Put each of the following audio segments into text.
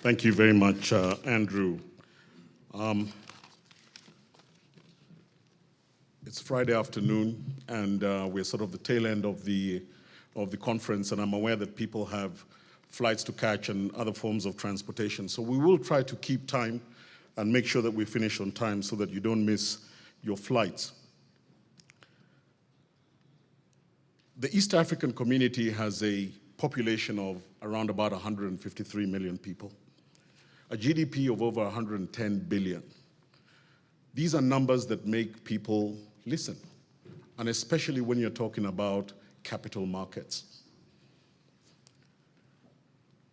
Thank you very much, Andrew. It's Friday afternoon, and we're sort of the tail end of the conference, and I'm aware that people have flights to catch and other forms of transportation. So we will try to keep time and make sure that we finish on time so that you don't miss your flights. The East African community has a population of around about 153 million people, a GDP of over 110 billion. These are numbers that make people listen, and especially when you're talking about capital markets.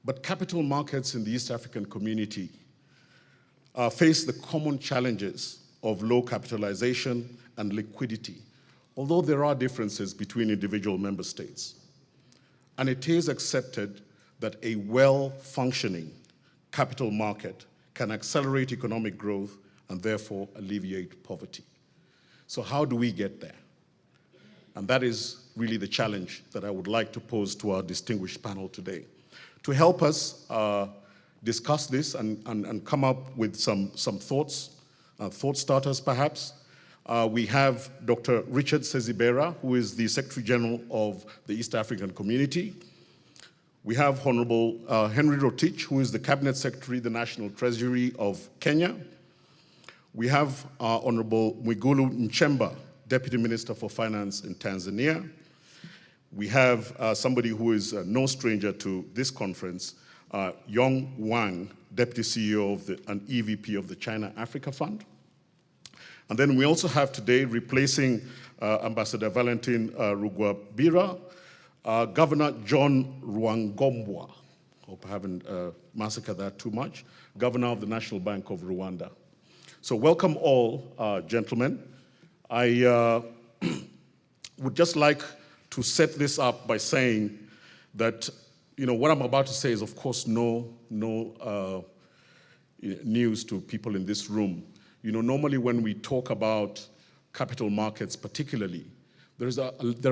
But capital markets in the East African community face the common challenges of low capitalization and liquidity, although there are differences between individual member states. And it is accepted that a well-functioning capital market can accelerate economic growth and therefore alleviate poverty. So how do we get there? And that is really the challenge that I would like to pose to our distinguished panel today. To help us discuss this and come up with some thoughts, thought starters perhaps, we have Dr. Richard Sezibera, who is the Secretary General of the East African Community. We have Honorable Henry Rotich, who is the Cabinet Secretary, the National Treasury of Kenya. We have Honorable Mwigulu Nchemba, Deputy Minister for Finance in Tanzania. We have somebody who is no stranger to this conference, Yong Wang, Deputy CEO of and EVP of the China-Africa Fund. And then we also have today, replacing Ambassador Valentin Rugwabira, Governor John Rwangombwa, hope I haven't massacred that too much, Governor of the National Bank of Rwanda. So welcome all, gentlemen. I would just like to set this up by saying that, what I'm about to say is, of course, no news to people in this room. Normally when we talk about capital markets particularly, there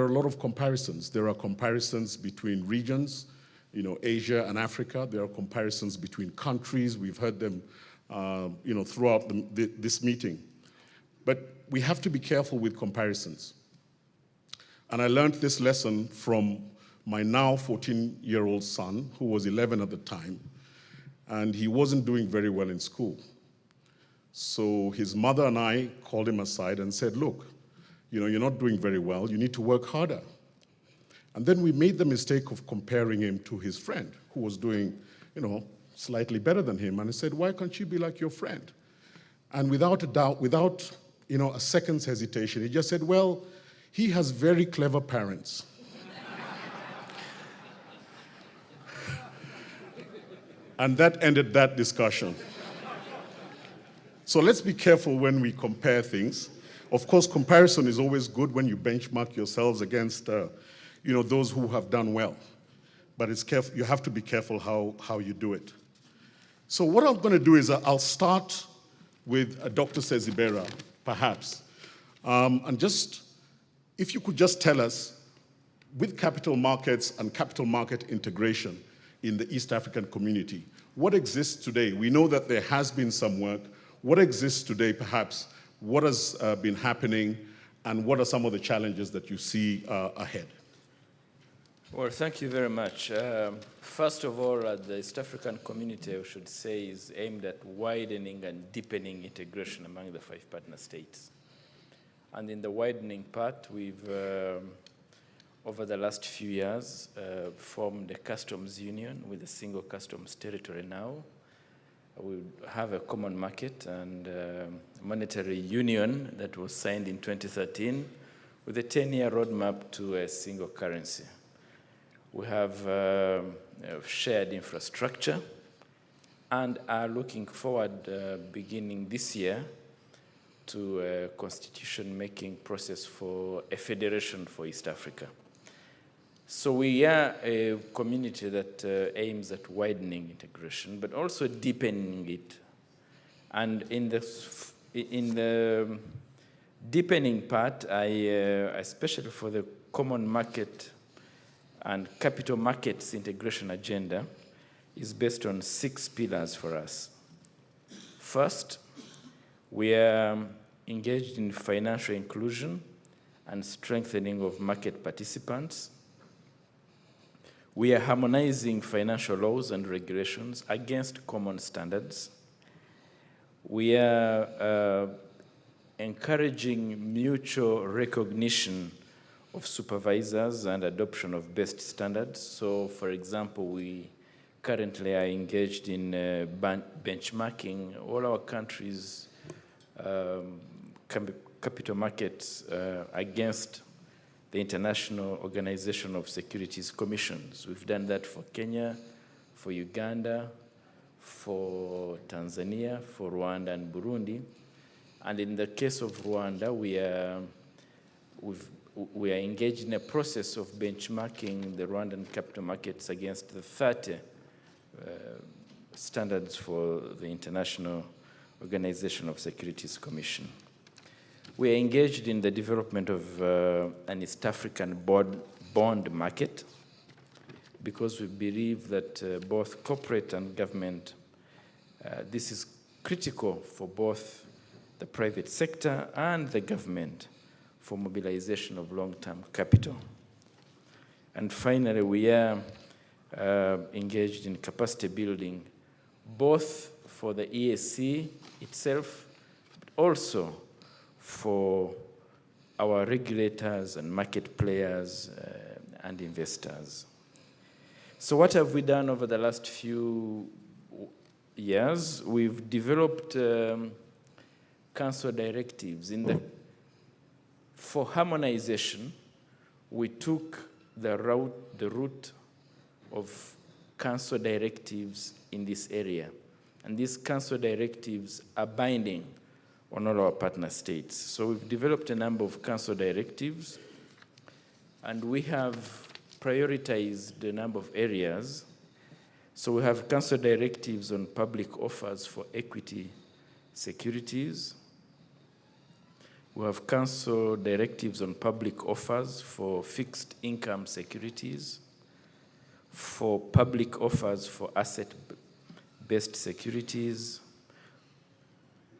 are a lot of comparisons. There are comparisons between regions, Asia and Africa. There are comparisons between countries. We've heard them throughout this meeting. But we have to be careful with comparisons. And I learned this lesson from my now 14-year-old son, who was 11 at the time, and he wasn't doing very well in school. So his mother and I called him aside and said, look, you're not doing very well, you need to work harder. And then we made the mistake of comparing him to his friend, who was doing, slightly better than him. And I said, why can't you be like your friend? And without a doubt, without a second's hesitation, he just said, well, he has very clever parents. And that ended that discussion. So let's be careful when we compare things. Of course, comparison is always good when you benchmark yourselves against those who have done well. But you have to be careful how you do it. So what I'm going to do is I'll start with Dr. Sezibera, perhaps. And just, if you could just tell us, with capital markets and capital market integration in the East African community, what exists today? We know that there has been some work. What exists today, perhaps? What has been happening? And what are some of the challenges that you see ahead? Well, thank you very much. First of all, the East African community, I should say, is aimed at widening and deepening integration among the 5 partner states. And in the widening part, we've, over the last few years, formed a customs union with a single customs territory now. We have a common market and monetary union that was signed in 2013 with a 10-year roadmap to a single currency. We have shared infrastructure and are looking forward, beginning this year, to a constitution-making process for a federation for East Africa. So we are a community that aims at widening integration, but also deepening it. And in the deepening part, especially for the common market and capital markets integration agenda, is based on 6 pillars for us. First, we are engaged in financial inclusion and strengthening of market participants. We are harmonizing financial laws and regulations against common standards. We are encouraging mutual recognition of supervisors and adoption of best standards. So, for example, we currently are engaged in benchmarking all our countries' capital markets against the International Organization of Securities Commissions. We've done that for Kenya, for Uganda, for Tanzania, for Rwanda and Burundi. And in the case of Rwanda, we are engaged in a process of benchmarking the Rwandan capital markets against the 30 standards for the International Organization of Securities Commission. We are engaged in the development of an East African bond market because we believe that both corporate and government, this is critical for both the private sector and the government for mobilization of long-term capital. And finally, we are engaged in capacity building, both for the EAC itself, but also for our regulators and market players and investors. So what have we done over the last few years? We've developed council directives. For harmonization, we took the route of council directives in this area. And these council directives are binding on all our partner states. So we've developed a number of council directives, and we have prioritized a number of areas. So we have council directives on public offers for equity securities. We have council directives on public offers for fixed income securities, for public offers for asset-based securities.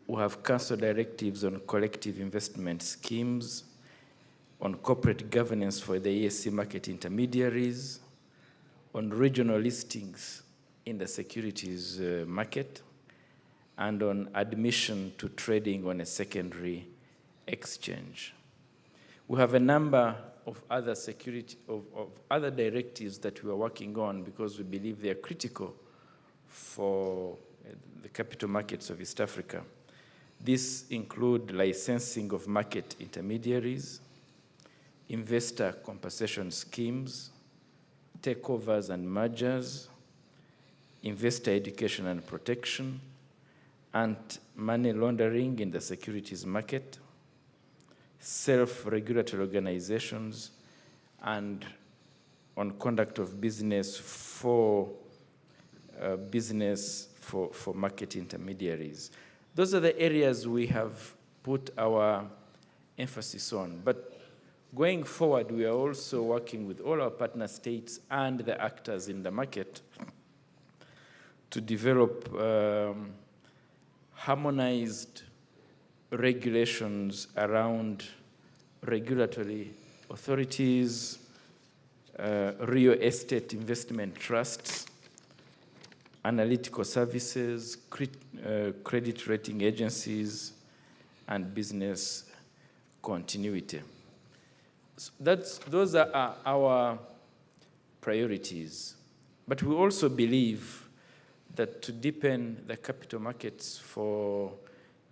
We have council directives on collective investment schemes, on corporate governance for the EAC market intermediaries, on regional listings in the securities market, and on admission to trading on a secondary exchange. We have a number of other other directives that we are working on because we believe they are critical for the capital markets of East Africa. These include licensing of market intermediaries, investor compensation schemes, takeovers and mergers, investor education and protection, anti-money laundering in the securities market, self-regulatory organizations, and on conduct of business for market intermediaries. Those are the areas we have put our emphasis on. But going forward, we are also working with all our partner states and the actors in the market to develop harmonized regulations around regulatory authorities, real estate investment trusts, analytical services, credit rating agencies, and business continuity. So those are our priorities. But we also believe that to deepen the capital markets for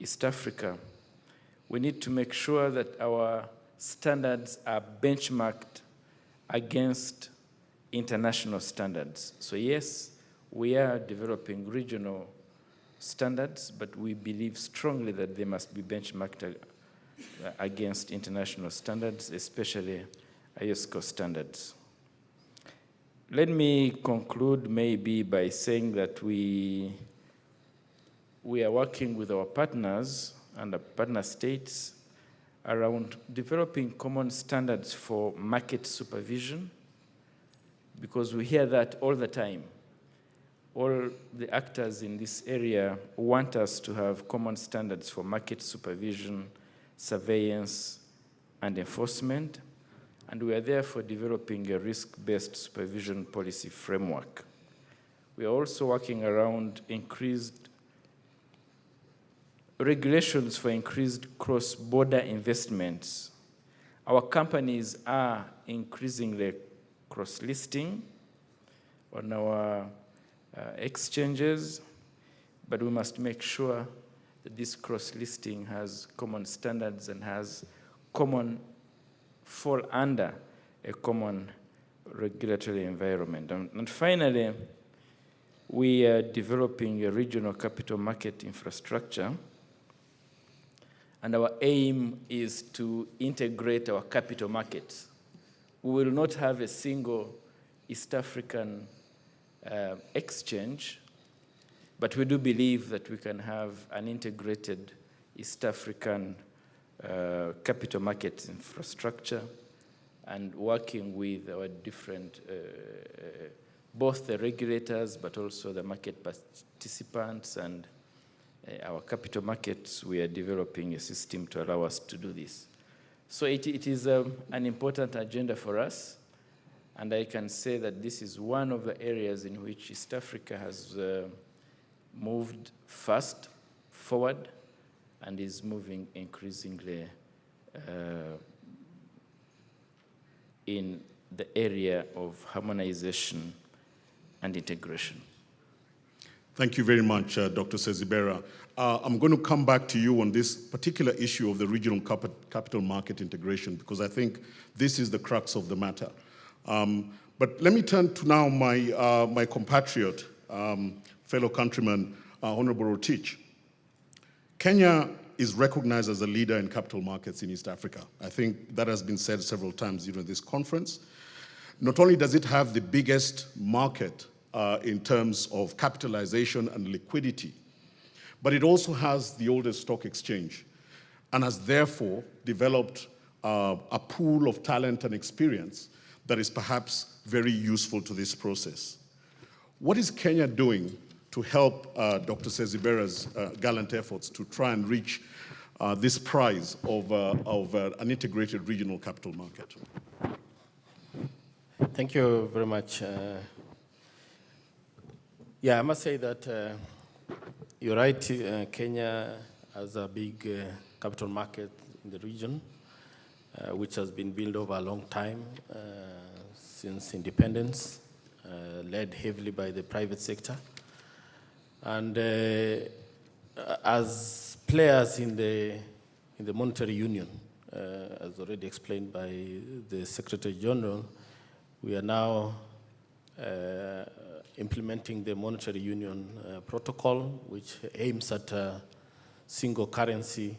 East Africa, we need to make sure that our standards are benchmarked against international standards. So yes, we are developing regional standards, but we believe strongly that they must be benchmarked against international standards, especially IOSCO standards. Let me conclude maybe by saying that we are working with our partners and the partner states around developing common standards for market supervision, because we hear that all the time. all the actors in this area want us to have common standards for market supervision, surveillance, and enforcement, and we are therefore developing a risk-based supervision policy framework. We are also working around increased regulations for increased cross-border investments. Our companies are increasingly cross-listing on our exchanges, but we must make sure that this cross-listing has common standards and fall under a common regulatory environment. And finally, we are developing a regional capital market infrastructure, and our aim is to integrate our capital markets. We will not have a single East African exchange, but we do believe that we can have an integrated East African capital market infrastructure, and working with our different, both the regulators, but also the market participants and our capital markets. We are developing a system to allow us to do this. So it is an important agenda for us. And I can say that this is one of the areas in which East Africa has moved fast forward and is moving increasingly in the area of harmonization and integration. Thank you very much, Dr. Sezibera. I'm going to come back to you on this particular issue of the regional capital market integration, because I think this is the crux of the matter. But let me turn to now my compatriot, fellow countryman, Honorable Rotich. Kenya is recognized as a leader in capital markets in East Africa. I think that has been said several times during this conference. Not only does it have the biggest market in terms of capitalization and liquidity, but it also has the oldest stock exchange and has therefore developed a pool of talent and experience that is perhaps very useful to this process. What is Kenya doing to help Dr. Sezibera's gallant efforts to try and reach this prize of an integrated regional capital market? Thank you very much. Yeah, I must say that you're right, Kenya has a big capital market in the region, which has been built over a long time, since independence, led heavily by the private sector. And as players in the monetary union, as already explained by the Secretary General, we are now implementing the monetary union protocol, which aims at a single currency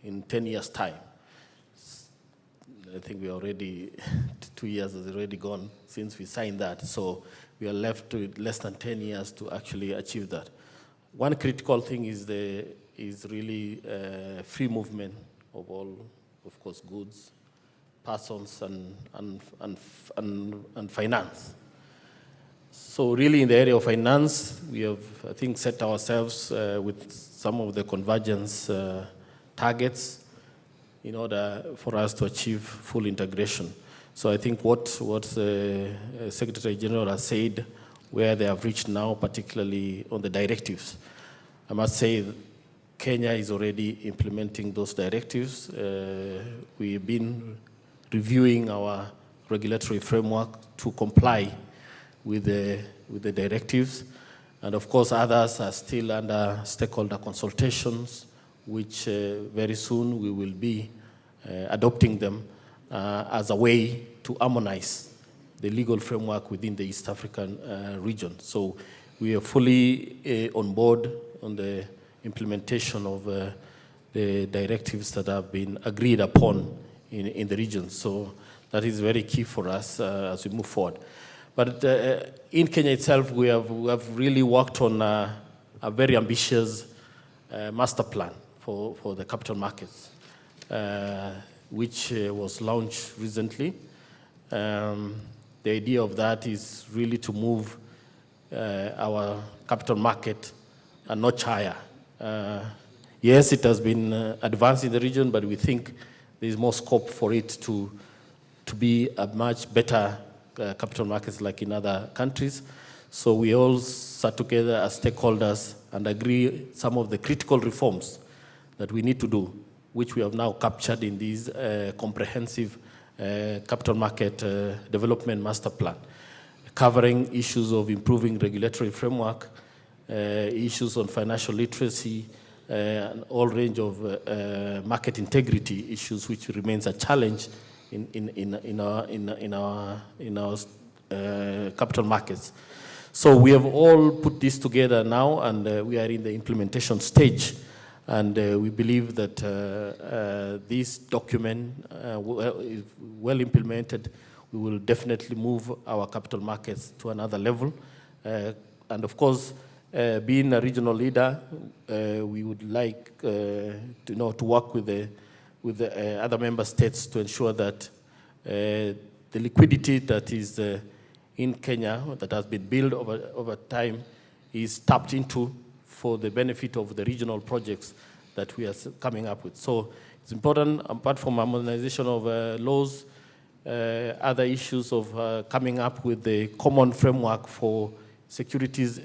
in 10 years' time. I think we already, 2 years has already gone since we signed that, so we are left with less than 10 years to actually achieve that. One critical thing is really free movement of all, of course, goods, persons, and finance. So really in the area of finance, we have, I think, set ourselves with some of the convergence targets in order for us to achieve full integration. So I think what the Secretary General has said, where they have reached now, particularly on the directives, I must say Kenya is already implementing those directives. We've been reviewing our regulatory framework to comply with the directives. And of course, others are still under stakeholder consultations, which very soon we will be adopting them as a way to harmonize the legal framework within the East African region. So we are fully on board on the implementation of the directives that have been agreed upon in the region. So that is very key for us as we move forward. But in Kenya itself, we have really worked on a very ambitious master plan for the capital markets, which was launched recently. The idea of that is really to move our capital market a notch higher. Yes, it has been advanced in the region, but we think there is more scope for it to be a much better capital markets like in other countries. So we all sat together as stakeholders and agree some of the critical reforms that we need to do, which we have now captured in this comprehensive capital market development master plan, covering issues of improving regulatory framework, issues on financial literacy, and all range of market integrity issues, which remains a challenge in our capital markets. So we have all put this together now, and we are in the implementation stage. And we believe that this document, is well implemented, we will definitely move our capital markets to another level. And of course, being a regional leader, we would like to work with the other member states to ensure that the liquidity that is in Kenya, that has been built over time, is tapped into for the benefit of the regional projects that we are coming up with. So it's important, apart from harmonization of laws, other issues of coming up with the common framework for securities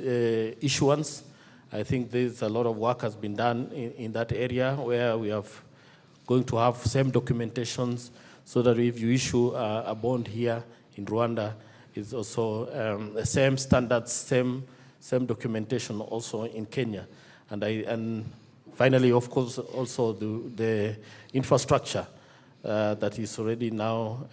issuance. I think there's a lot of work has been done in that area, where we are going to have same documentations, so that if you issue a bond here in Rwanda, it's also the same standards, same documentation also in Kenya. And finally, of course, also the infrastructure that is already now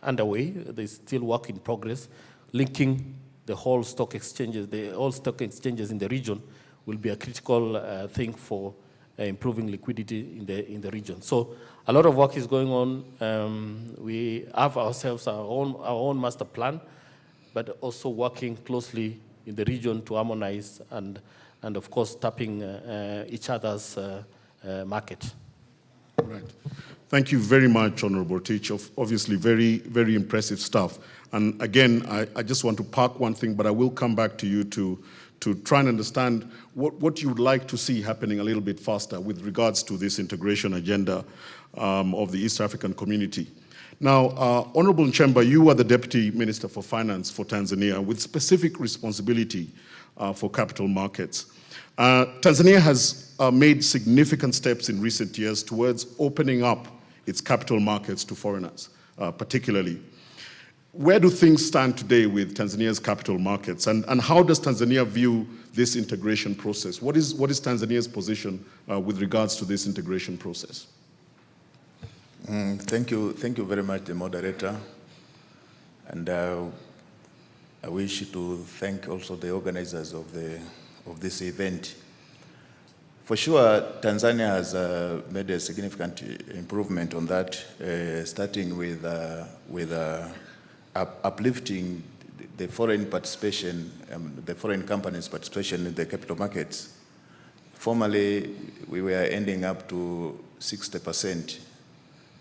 underway. There's still work in progress. Linking the whole stock exchanges, in the region will be a critical thing for improving liquidity in the region. So a lot of work is going on. We have ourselves our own master plan, but also working closely in the region to harmonize and of course tapping each other's market. Right. Thank you very much, Honorable Teach. Obviously, very, very impressive stuff. And again, I just want to park one thing, but I will come back to you to try and understand what you would like to see happening a little bit faster with regards to this integration agenda of the East African community. Now, Honorable Nchemba, you are the Deputy Minister for Finance for Tanzania with specific responsibility for capital markets. Tanzania has made significant steps in recent years towards opening up its capital markets to foreigners, particularly. Where do things stand today with Tanzania's capital markets, and how does Tanzania view this integration process? What is Tanzania's position with regards to this integration process? Thank you very much, the moderator. And I wish to thank also the organizers of this event. For sure, Tanzania has made a significant improvement on that, starting with uplifting the foreign participation, the foreign companies' participation in the capital markets. Formerly, we were ending up to 60%,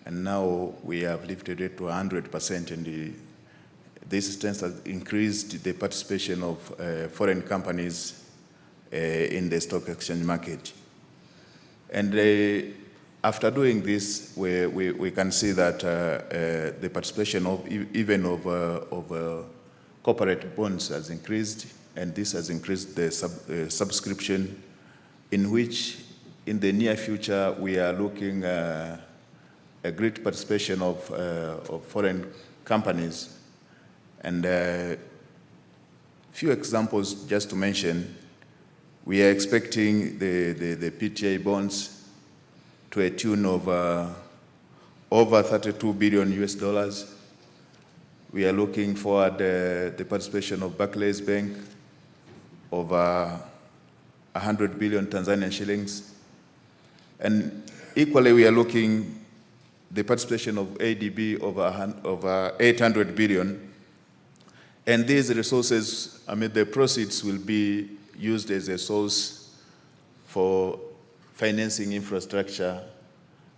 and now we have lifted it to 100%, and this stance has increased the participation of foreign companies in the stock exchange market. And after doing this, we can see that the participation of even of corporate bonds has increased, and this has increased the subscription, in which in the near future we are looking a great participation of foreign companies. And few examples just to mention. We are expecting the PTA bonds to a tune of over $32 billion US. We are looking forward the participation of Barclays Bank over 100 billion Tanzanian shillings. And equally, we are looking the participation of ADB over 800 billion. And these resources, the proceeds will be used as a source for financing infrastructure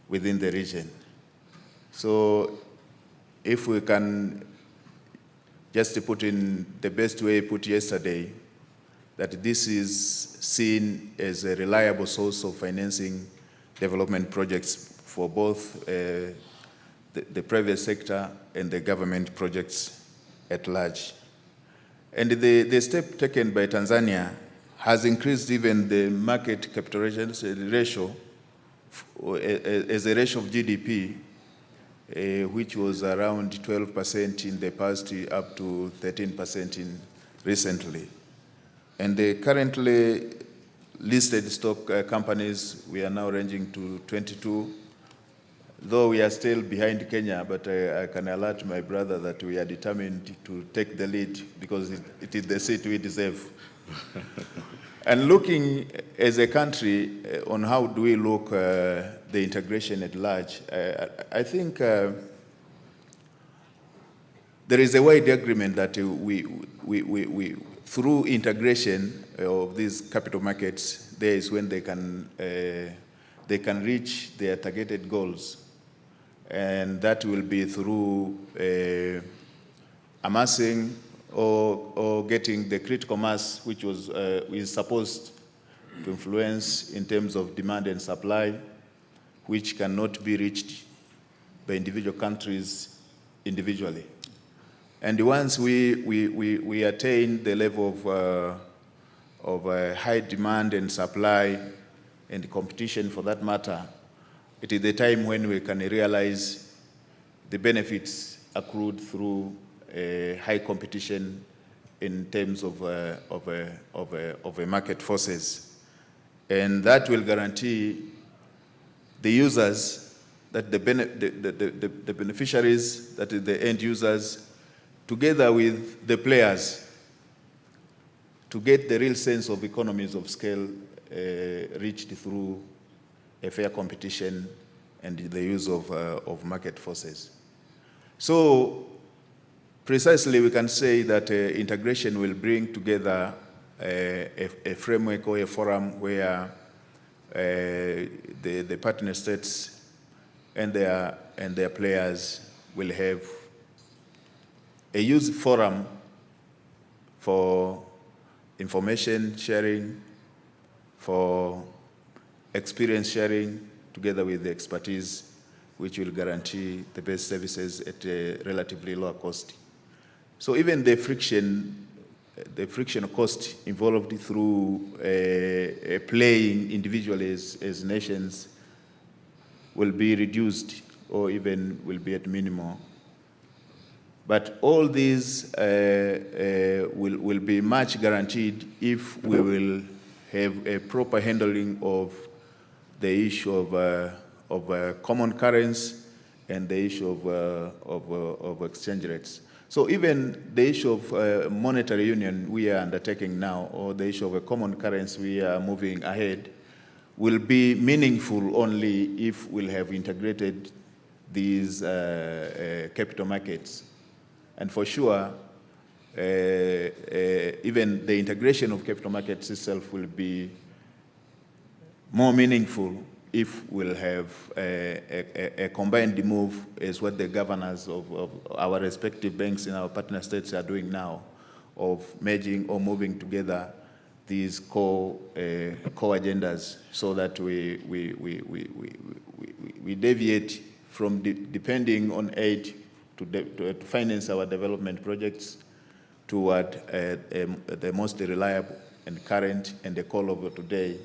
within the region. So if we can just to put in the best way put yesterday, that this is seen as a reliable source of financing development projects for both the private sector and the government projects at large. And the step taken by Tanzania has increased even the market capitalization ratio as a ratio of GDP, which was around 12% in the past up to 13% recently. And the currently listed stock companies, we are now ranging to 22, though we are still behind Kenya, but I can alert my brother that we are determined to take the lead because it is the seat we deserve. And looking as a country on how do we look the integration at large, I think there is a wide agreement that we through integration of these capital markets, there is when they can reach their targeted goals. And that will be through amassing or getting the critical mass, which is supposed to influence in terms of demand and supply, which cannot be reached by individual countries individually. And once we attain the level of high demand and supply and competition for that matter, it is the time when we can realize the benefits accrued through high competition in terms of market forces. And that will guarantee the users, that the beneficiaries, that is the end users, together with the players, to get the real sense of economies of scale reached through a fair competition and the use of market forces. So precisely we can say that integration will bring together a framework or a forum where the partner states and their players will have a youth forum for information sharing, for experience sharing, together with the expertise, which will guarantee the best services at a relatively lower cost. So even the friction cost involved through playing individually as nations will be reduced or even will be at minimum. But all these will be much guaranteed if we will have a proper handling of the issue of common currency and the issue of exchange rates. So even the issue of monetary union we are undertaking now, or the issue of a common currency we are moving ahead, will be meaningful only if we'll have integrated these capital markets. And for sure, even the integration of capital markets itself will be more meaningful if we'll have a combined move as what the governors of our respective banks in our partner states are doing now, of merging or moving together these core agendas, so that we deviate from depending on aid to finance our development projects toward the most reliable and current and the call of today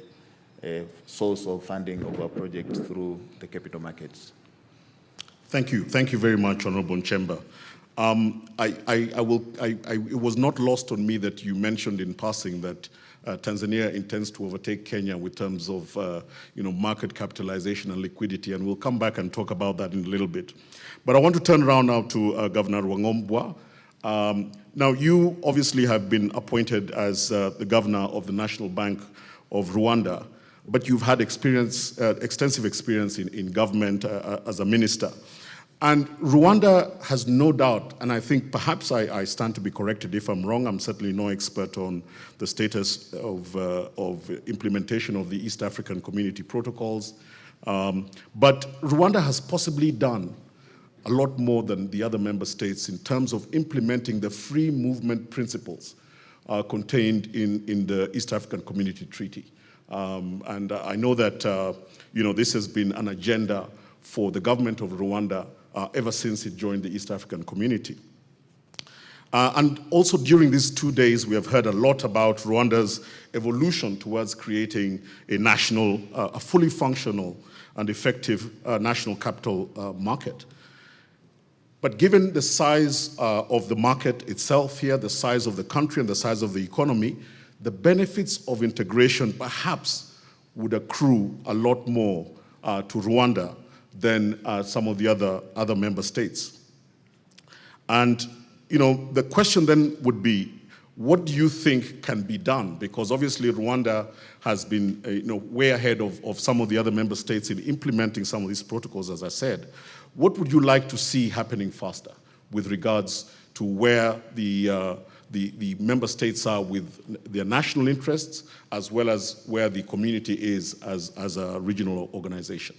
source of funding of our project through the capital markets. Thank you. Thank you very much, Honorable Nchemba. It was not lost on me that you mentioned in passing that Tanzania intends to overtake Kenya in terms of market capitalization and liquidity, and we'll come back and talk about that in a little bit. But I want to turn around now to Governor Rwangombwa. Now, you obviously have been appointed as the governor of the National Bank of Rwanda, but you've had extensive experience in government as a minister. And Rwanda has no doubt, and I think perhaps I stand to be corrected if I'm wrong, I'm certainly no expert on the status of implementation of the East African Community protocols, but Rwanda has possibly done a lot more than the other member states in terms of implementing the free movement principles contained in the East African Community Treaty. And I know that this has been an agenda for the government of Rwanda ever since it joined the East African Community. And also during these 2 days, we have heard a lot about Rwanda's evolution towards creating a fully functional and effective national capital market. But given the size of the market itself here, the size of the country and the size of the economy, the benefits of integration perhaps would accrue a lot more to Rwanda than some of the other member states. And the question then would be, what do you think can be done? Because obviously Rwanda has been way ahead of some of the other member states in implementing some of these protocols, as I said. What would you like to see happening faster with regards to where the member states are with their national interests, as well as where the community is as a regional organization?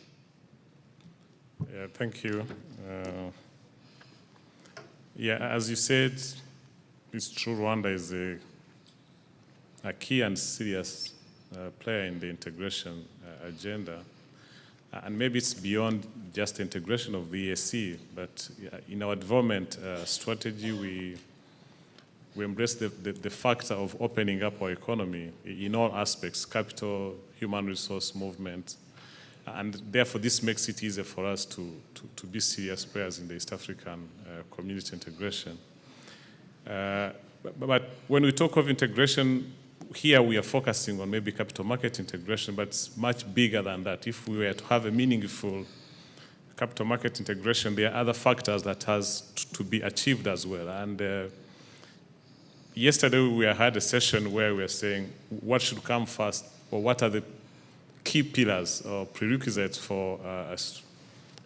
Yeah, thank you. As you said, it's true Rwanda is a key and serious player in the integration agenda. And maybe it's beyond just the integration of the EAC, but in our development strategy, we embrace the factor of opening up our economy in all aspects, capital, human resource movement. And therefore, this makes it easier for us to be serious players in the East African community integration. But when we talk of integration, here we are focusing on maybe capital market integration, but it's much bigger than that. If we were to have a meaningful capital market integration, there are other factors that has to be achieved as well. And yesterday we had a session where we were saying what should come first, or what are the key pillars or prerequisites for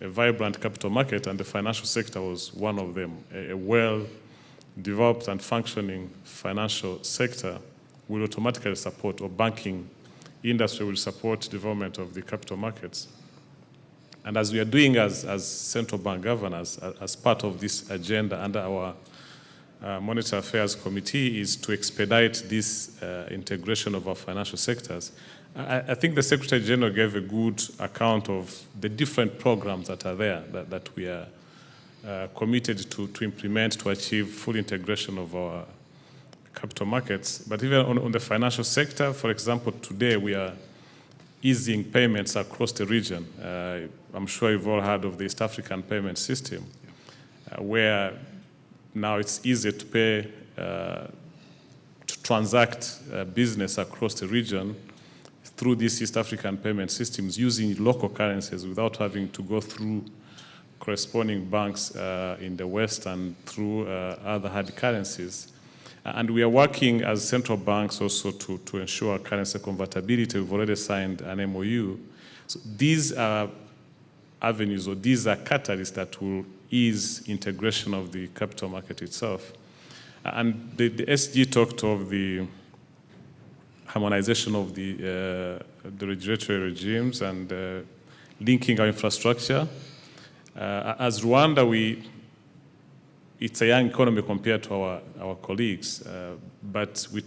a vibrant capital market, and the financial sector was one of them. A well-developed and functioning financial sector will automatically support, or banking industry will support development of the capital markets. And as we are doing as central bank governors, as part of this agenda under our Monetary Affairs Committee, is to expedite this integration of our financial sectors. I think the Secretary General gave a good account of the different programs that are there that we are committed to implement to achieve full integration of our capital markets. But even on the financial sector, for example, today we are easing payments across the region. I'm sure you've all heard of the East African payment system, where now it's easier to pay, to transact business across the region through these East African payment systems using local currencies without having to go through corresponding banks in the West and through other hard currencies. And we are working as central banks also to ensure currency convertibility. We've already signed an MOU. So these are avenues, or these are catalysts that will ease integration of the capital market itself. And the SG talked of the harmonization of the regulatory regimes and linking our infrastructure. As Rwanda, it's a young economy compared to our colleagues, but we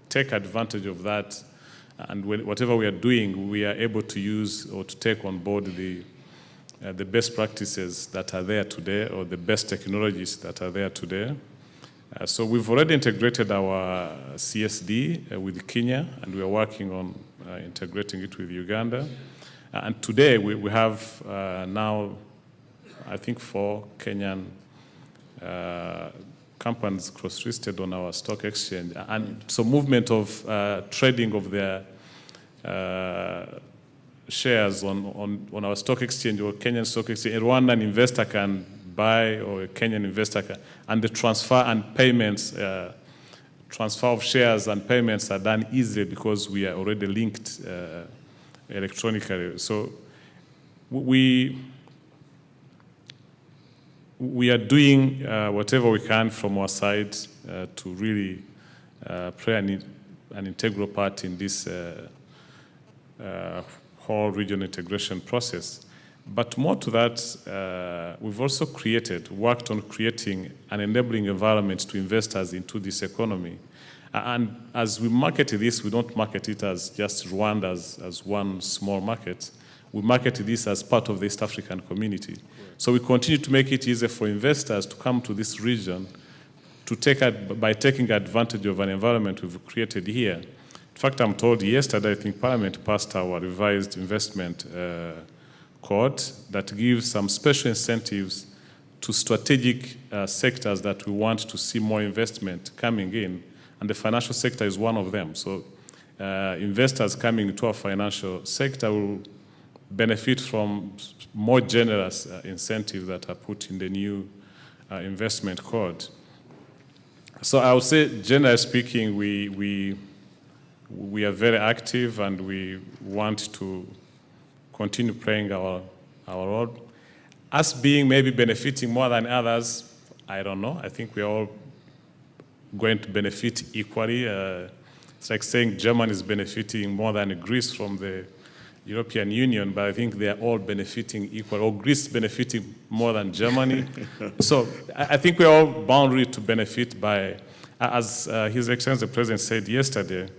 take advantage of that, and whatever we are doing, we are able to use or to take on board the best practices that are there today, or the best technologies that are there today. So we've already integrated our CSD with Kenya, and we are working on integrating it with Uganda. And today we have now, I think, 4 Kenyan companies cross-listed on our stock exchange. And so movement of trading of their shares on our stock exchange or Kenyan stock exchange, a Rwandan investor can buy, or a Kenyan investor can, and the transfer and payments, transfer of shares and payments are done easily because we are already linked electronically. So we are doing whatever we can from our side to really play an integral part in this whole regional integration process. But more to that, we've also worked on creating an enabling environment to investors into this economy. And as we market this, we don't market it as just Rwanda as one small market. We market this as part of the East African community. Right. So we continue to make it easier for investors to come to this region by taking advantage of an environment we've created here. In fact, I'm told yesterday, I think Parliament passed our revised investment code that gives some special incentives to strategic sectors that we want to see more investment coming in, and the financial sector is one of them. So investors coming into our financial sector will benefit from more generous incentives that are put in the new investment code. So I would say, generally speaking, we are very active and we want to continue playing our role. Us being maybe benefiting more than others, I don't know. I think we're all going to benefit equally. It's like saying Germany is benefiting more than Greece from the European Union, but I think they are all benefiting equally, or Greece benefiting more than Germany. So I think we're all bound really to benefit by, as His Excellency the President said yesterday,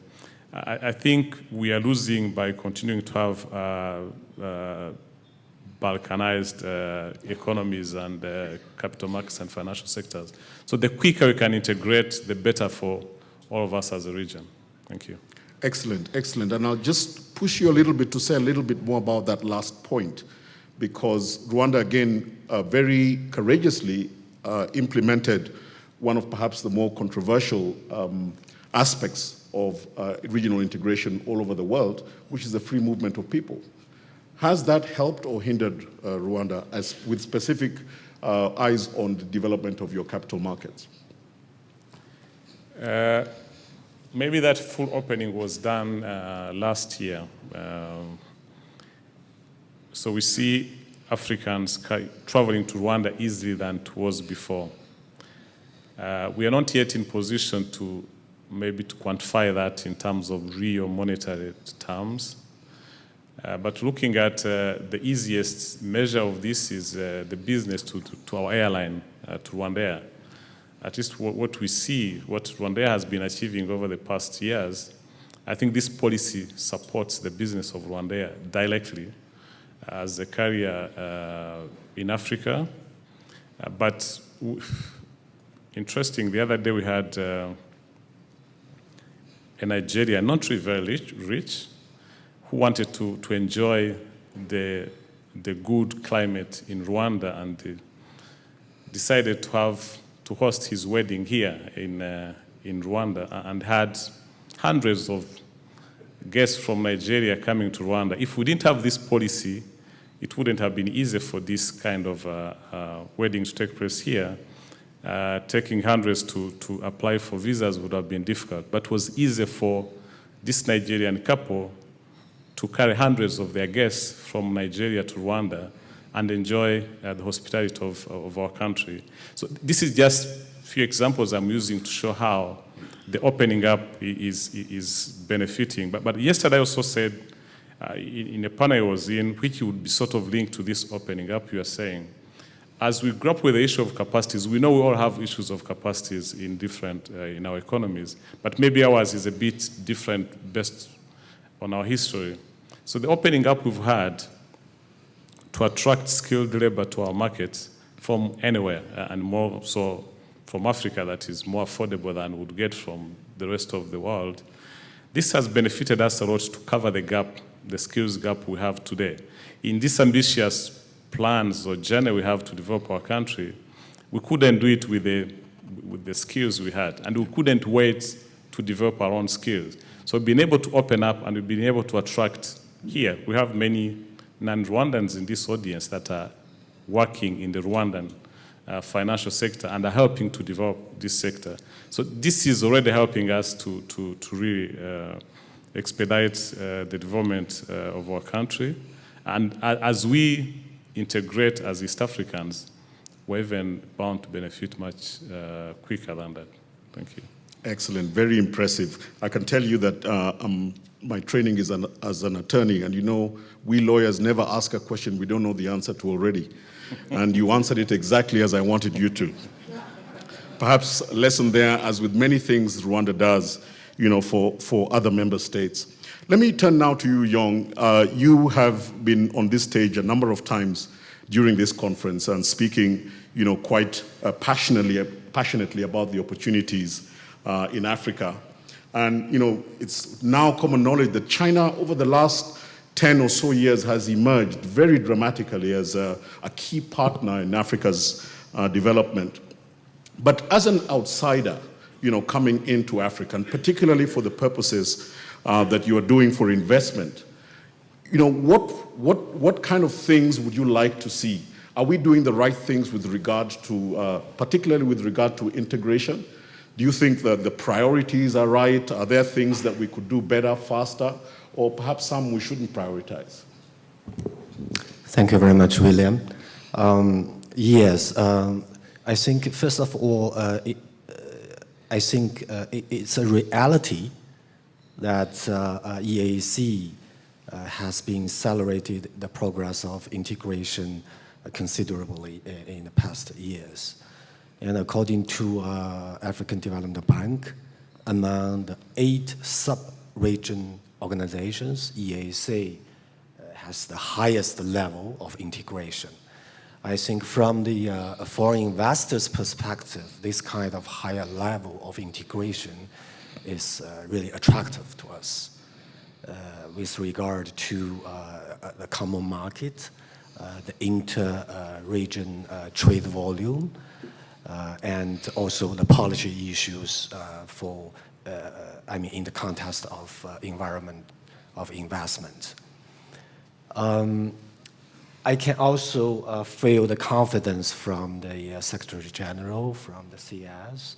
I think we are losing by continuing to have balkanized economies and capital markets and financial sectors. So the quicker we can integrate, the better for all of us as a region. Thank you. Excellent, excellent. And I'll just push you a little bit to say a little bit more about that last point, because Rwanda, again, very courageously implemented one of perhaps the more controversial aspects of regional integration all over the world, which is the free movement of people. Has that helped or hindered Rwanda, with specific eyes on the development of your capital markets? Maybe that full opening was done last year. So we see Africans traveling to Rwanda easier than it was before. We are not yet in position to quantify that in terms of real monetary terms. But looking at the easiest measure of this is the business to our airline, to Rwanda. At least what we see, what Rwanda has been achieving over the past years, I think this policy supports the business of Rwanda directly as a carrier in Africa. But interesting, the other day we had a Nigerian, not really very rich, who wanted to enjoy the good climate in Rwanda and decided to host his wedding here in Rwanda, and had hundreds of guests from Nigeria coming to Rwanda. If we didn't have this policy, it wouldn't have been easy for this kind of weddings to take place here. Taking hundreds to apply for visas would have been difficult, but it was easy for this Nigerian couple to carry hundreds of their guests from Nigeria to Rwanda and enjoy the hospitality of our country. So this is just a few examples I'm using to show how the opening up is benefiting. But yesterday I also said, in a panel I was in, which would be sort of linked to this opening up, you are saying, as we grapple with the issue of capacities, we know we all have issues of capacities in our economies, but maybe ours is a bit different based on our history. So the opening up we've had to attract skilled labor to our markets from anywhere, and more so from Africa, that is more affordable than we would get from the rest of the world. This has benefited us a lot to cover the gap, the skills gap we have today. In these ambitious plans or journey we have to develop our country, we couldn't do it with the skills we had, and we couldn't wait to develop our own skills. So we've been able to open up, and we've been able to attract here. We have many non-Rwandans in this audience that are working in the Rwandan financial sector and are helping to develop this sector. So this is already helping us to really expedite the development of our country. And as we integrate as East Africans, we're even bound to benefit much quicker than that. Thank you. Excellent, very impressive. I can tell you that my training is as an attorney, and you know, we lawyers never ask a question we don't know the answer to already. And you answered it exactly as I wanted you to. Perhaps a lesson there, as with many things Rwanda does, you know, for other member states. Let me turn now to you, Yong. You have been on this stage a number of times during this conference and speaking, you know, quite passionately about the opportunities in Africa. And, you know, it's now common knowledge that China, over the last 10 or so years, has emerged very dramatically as a key partner in Africa's development. But as an outsider, you know, coming into Africa, and particularly for the purposes that you are doing for investment, you know, what kind of things would you like to see? Are we doing the right things with regard to, particularly with regard to integration? Do you think that the priorities are right? Are there things that we could do better, faster, or perhaps some we shouldn't prioritize? Thank you very much, William. Yes, I think first of all, I think it's a reality that EAC has been accelerated the progress of integration considerably in the past years. And according to African Development Bank, among the 8 sub-region organizations, EAC has the highest level of integration. I think from the foreign investors' perspective, this kind of higher level of integration is really attractive to us with regard to the common market, the inter-region trade volume, and also the policy issues in the context of environment of investment. I can also feel the confidence from the Secretary General, from the CS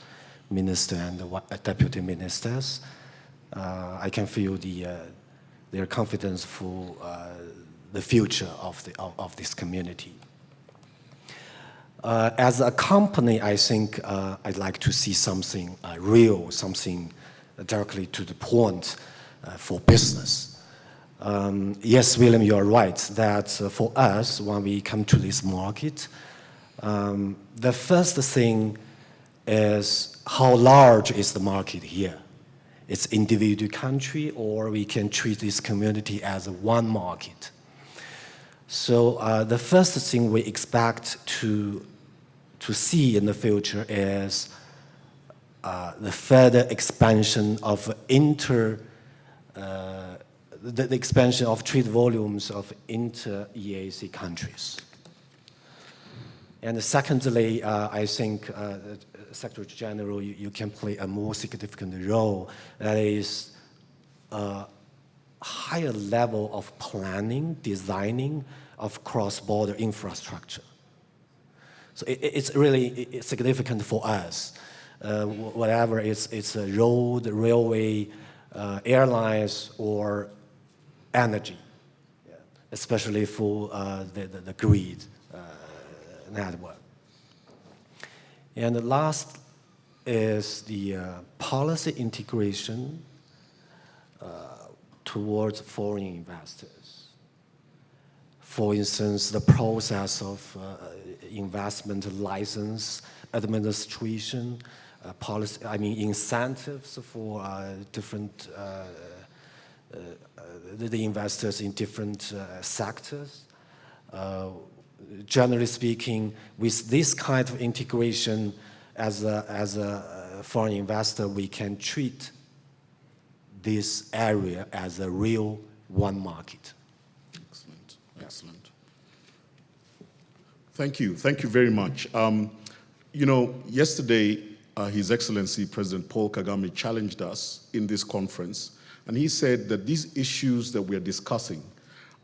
Minister and the Deputy Ministers. I can feel their confidence for the future of this community. As a company, I think I'd like to see something real, something directly to the point for business. Yes, William, you are right that for us, when we come to this market, the first thing is how large is the market here? It's individual country, or we can treat this community as one market. So the first thing we expect to see in the future is the further expansion of the expansion of trade volumes of inter-EAC countries. And secondly, I think Secretary General, you can play a more significant role. That is a higher level of planning, designing of cross-border infrastructure. So it's really significant for us. Whatever it's a road, railway, airlines, or energy, especially for the grid network. And the last is the policy integration towards foreign investors. For instance, the process of investment license, administration, policy, incentives for different the investors in different sectors. Generally speaking, with this kind of integration, as a foreign investor, we can treat this area as a real one market. Excellent, excellent. Thank you very much. You know, yesterday, His Excellency President Paul Kagame challenged us in this conference, and he said that these issues that we are discussing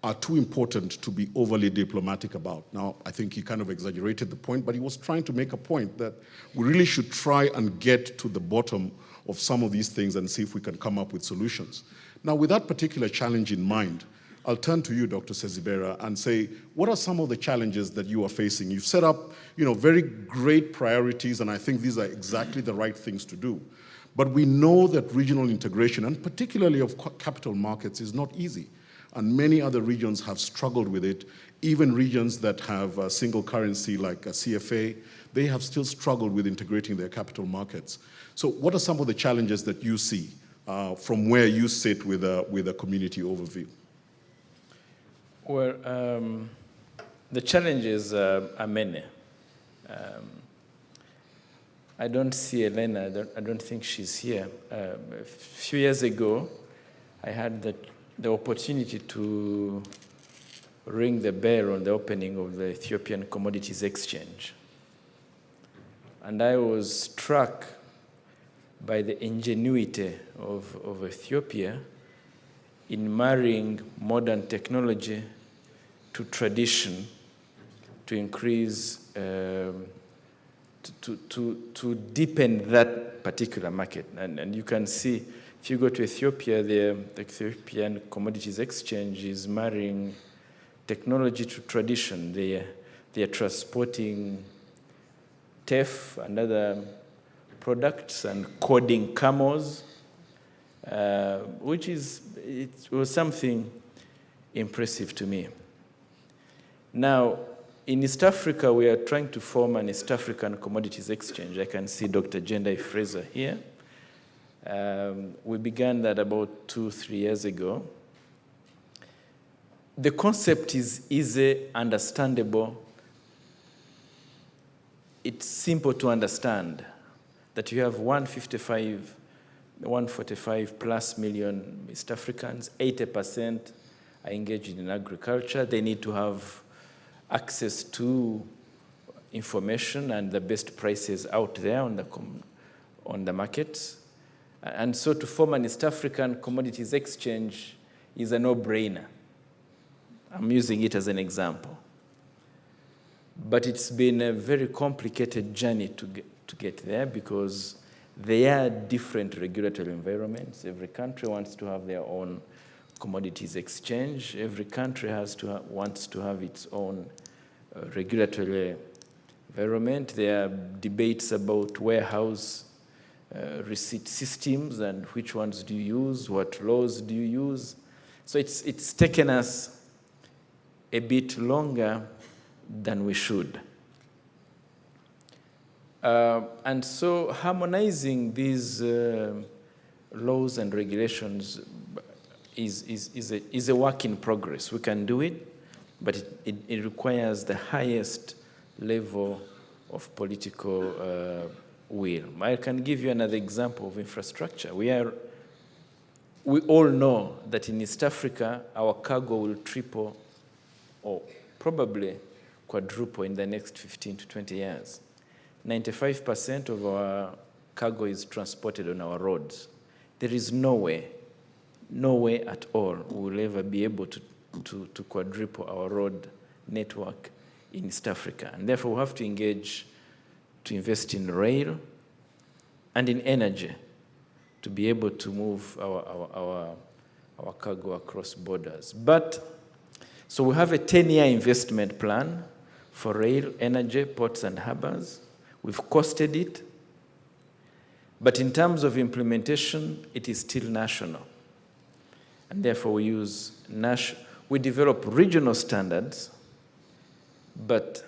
are too important to be overly diplomatic about. Now, I think he kind of exaggerated the point, but he was trying to make a point that we really should try and get to the bottom of some of these things and see if we can come up with solutions. Now, with that particular challenge in mind, I'll turn to you, Dr. Sezibera, and say, what are some of the challenges that you are facing? You've set up, you know, very great priorities, and I think these are exactly the right things to do. But we know that regional integration, and particularly of capital markets, is not easy. And many other regions have struggled with it. Even regions that have a single currency like a CFA, they have still struggled with integrating their capital markets. So what are some of the challenges that you see from where you sit with a community overview? Well, the challenges are many. I don't see Elena, I don't think she's here. A few years ago, I had the opportunity to ring the bell on the opening of the Ethiopian Commodities Exchange. And I was struck by the ingenuity of Ethiopia in marrying modern technology to tradition to increase, to deepen that particular market. And you can see, if you go to Ethiopia, the Ethiopian Commodities Exchange is marrying technology to tradition. They are transporting teff and other products and coding camels, which was something impressive to me. Now, in East Africa, we are trying to form an East African Commodities Exchange. I can see Dr. Jendai Fraser here. We began that about 2-3 years ago. The concept is easy, understandable. It's simple to understand that you have 145 plus million East Africans, 80% are engaged in agriculture. They need to have access to information and the best prices out there on the market. And so to form an East African Commodities Exchange is a no-brainer. I'm using it as an example. But it's been a very complicated journey to get there because there are different regulatory environments. Every country wants to have their own commodities exchange. Every country wants to have its own regulatory environment. There are debates about warehouse receipt systems and which ones do you use, what laws do you use. So it's taken us a bit longer than we should. And so harmonizing these laws and regulations is a work in progress. We can do it, but it requires the highest level of political will. I can give you another example of infrastructure. We all know that in East Africa, our cargo will triple or probably quadruple in the next 15 to 20 years. 95% of our cargo is transported on our roads. There is no way at all we will ever be able to quadruple our road network in East Africa. And therefore, we have to engage to invest in rail and in energy to be able to move our cargo across borders. So we have a 10-year investment plan for rail, energy, ports, and harbors. We've costed it. But in terms of implementation, it is still national. And therefore, we develop regional standards, but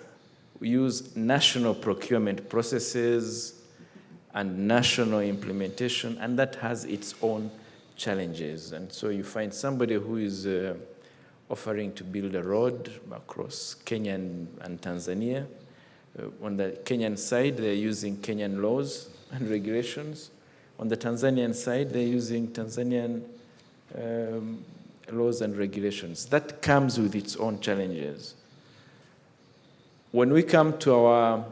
we use national procurement processes and national implementation, and that has its own challenges. And so you find somebody who is offering to build a road across Kenya and Tanzania. On the Kenyan side, they're using Kenyan laws and regulations. On the Tanzanian side, they're using Tanzanian laws and regulations. That comes with its own challenges. When we come to our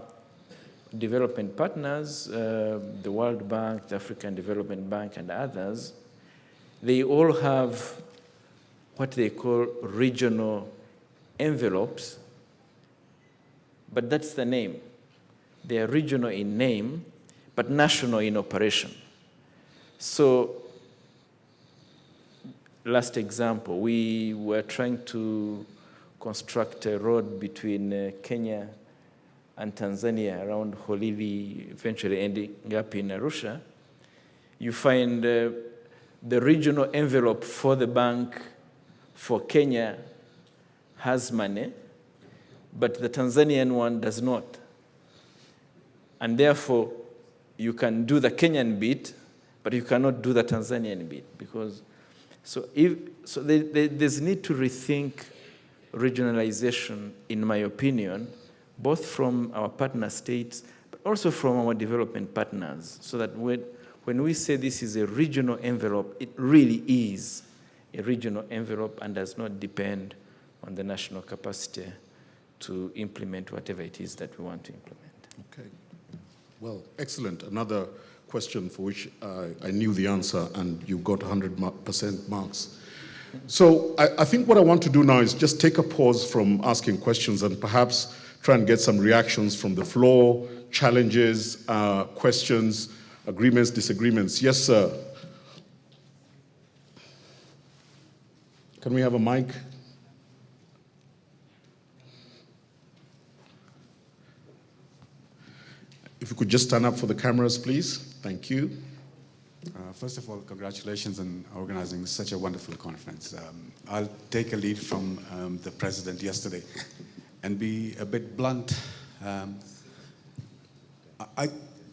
development partners, the World Bank, the African Development Bank, and others, they all have what they call regional envelopes, but that's the name. They are regional in name, but national in operation. So, last example, we were trying to construct a road between Kenya and Tanzania around Holili, eventually ending up in Arusha. you find the regional envelope for the bank for Kenya has money, but the Tanzanian one does not. And therefore, you can do the Kenyan bit, but you cannot do the Tanzanian bit. Because, there's need to rethink regionalization, in my opinion, both from our partner states, but also from our development partners, so that when we say this is a regional envelope, it really is a regional envelope and does not depend on the national capacity to implement whatever it is that we want to implement. Okay. Well, excellent. Another question for which I knew the answer, and you got 100% marks. So I think what I want to do now is just take a pause from asking questions and perhaps try and get some reactions from the floor, challenges, questions, agreements, disagreements. Yes, sir. Can we have a mic? If you could just stand up for the cameras, please. Thank you. First of all, congratulations on organizing such a wonderful conference. I'll take a lead from the president yesterday and be a bit blunt.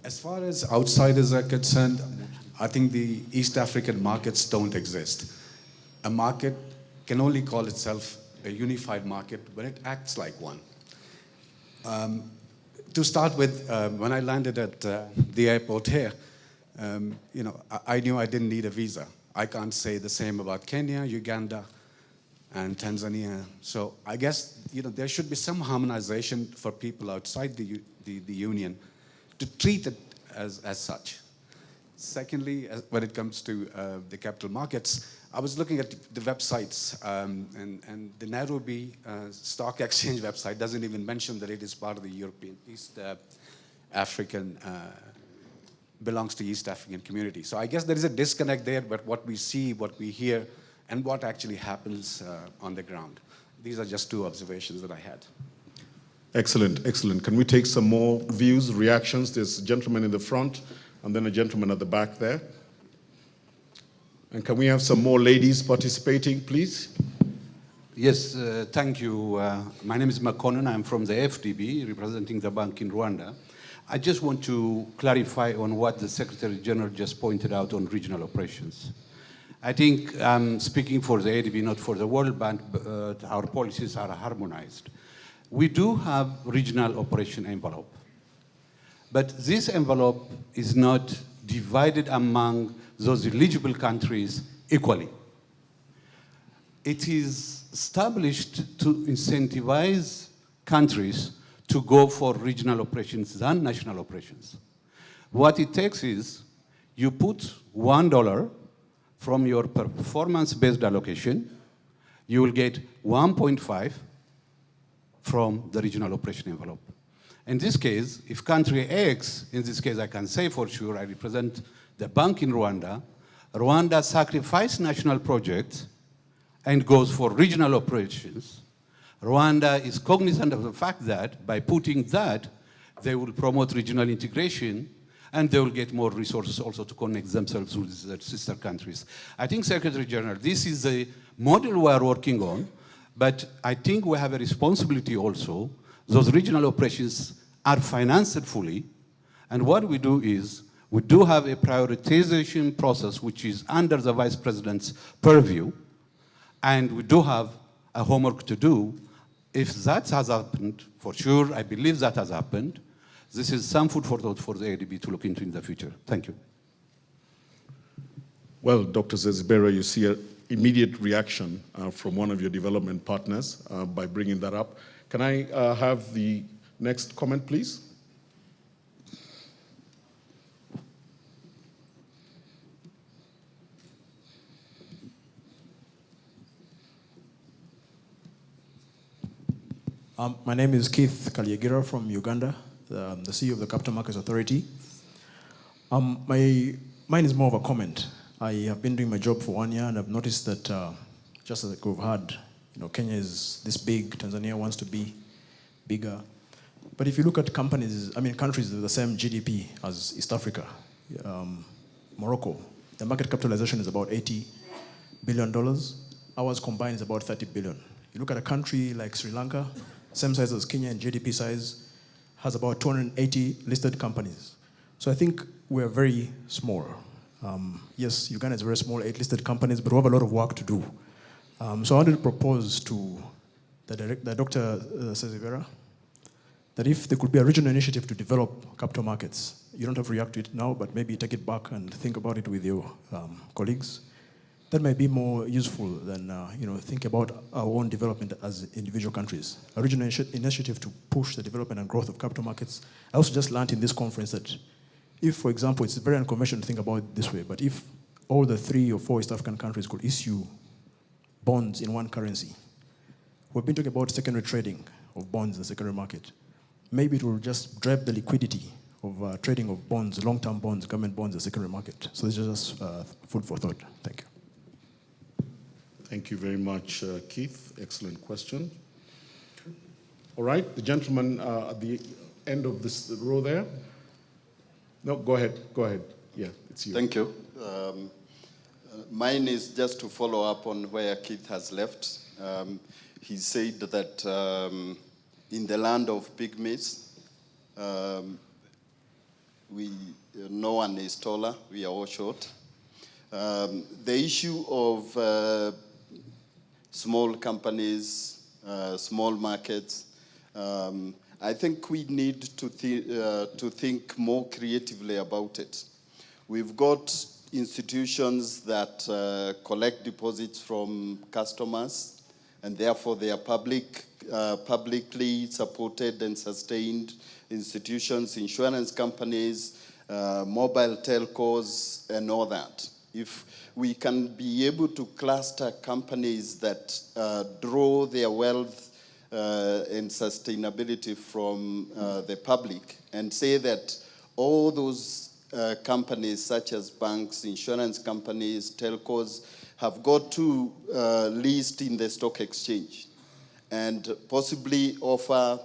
As far as outsiders are concerned, I think the East African markets don't exist. A market can only call itself a unified market when it acts like one. To start with, when I landed at the airport here, I knew I didn't need a visa. I can't say the same about Kenya, Uganda, and Tanzania. So I guess there should be some harmonization for people outside the union to treat it as such. Secondly, when it comes to the capital markets, I was looking at the websites, and the Nairobi Stock Exchange website doesn't even mention that it is part of the European East African, belongs to East African community. So I guess there is a disconnect there, but what we see, what we hear, and what actually happens on the ground. These are just two observations that I had. Excellent, excellent. Can we take some more views, reactions? There's a gentleman in the front, and then a gentleman at the back there. And can we have some more ladies participating, please? Yes, thank you. My name is Makonnen. I'm from the FDB, representing the bank in Rwanda. I just want to clarify on what the Secretary General just pointed out on regional operations. I think I'm speaking for the ADB, not for the World Bank, but our policies are harmonized. We do have regional operation envelope, but this envelope is not divided among those eligible countries equally. It is established to incentivize countries to go for regional operations than national operations. What it takes is you put $1 from your performance-based allocation, you will get 1.5 from the regional operation envelope. In this case, if country X, in this case I can say for sure, I represent the bank in Rwanda, Rwanda sacrificed national projects and goes for regional operations. Rwanda is cognizant of the fact that by putting that, they will promote regional integration and they will get more resources also to connect themselves with their sister countries. I think, Secretary General, this is a model we are working on, but I think we have a responsibility also. Those regional operations are financed fully, and what we do is we do have a prioritization process which is under the Vice President's purview, and we do have a homework to do. If that has happened, for sure, I believe that has happened, this is some food for thought for the ADB to look into in the future. Thank you. Well, Dr. Zezibera, you see an immediate reaction from one of your development partners by bringing that up. Can I have the next comment, please? My name is Keith Kalyegira from Uganda, the CEO of the Capital Markets Authority. Mine is more of a comment. I have been doing my job for 1 year, and I've noticed that just as we've heard, Kenya is this big, Tanzania wants to be bigger. But if you look at countries with the same GDP as East Africa, Morocco, the market capitalization is about $80 billion. Ours combined is about 30 billion. You look at a country like Sri Lanka, same size as Kenya in GDP size, has about 280 listed companies. So I think we're very small. Yes, Uganda is very small, 8 listed companies, but we have a lot of work to do. So I wanted to propose to the Dr. Sezibera that if there could be a regional initiative to develop capital markets, you don't have to react to it now, but maybe take it back and think about it with your colleagues. That might be more useful than think about our own development as individual countries. A regional initiative to push the development and growth of capital markets. I also just learned in this conference that if, for example, it's very unconventional to think about it this way, but if all the 3 or 4 East African countries could issue bonds in one currency, we've been talking about secondary trading of bonds in the secondary market. Maybe it will just drive the liquidity of trading of bonds, long-term bonds, government bonds in the secondary market. So this is just food for thought. Thank you. Thank you very much, Keith. Excellent question. All right, the gentleman at the end of this row there. No, go ahead. Yeah, it's you. Thank you. Mine is just to follow up on where Keith has left. He said that in the land of pygmies, no one is taller, we are all short. The issue of small companies, small markets, I think we need to think more creatively about it. We've got institutions that collect deposits from customers, and therefore they are publicly supported and sustained institutions, insurance companies, mobile telcos, and all that. If we can be able to cluster companies that draw their wealth and sustainability from the public and say that all those companies such as banks, insurance companies, telcos have got to list in the stock exchange and possibly offer,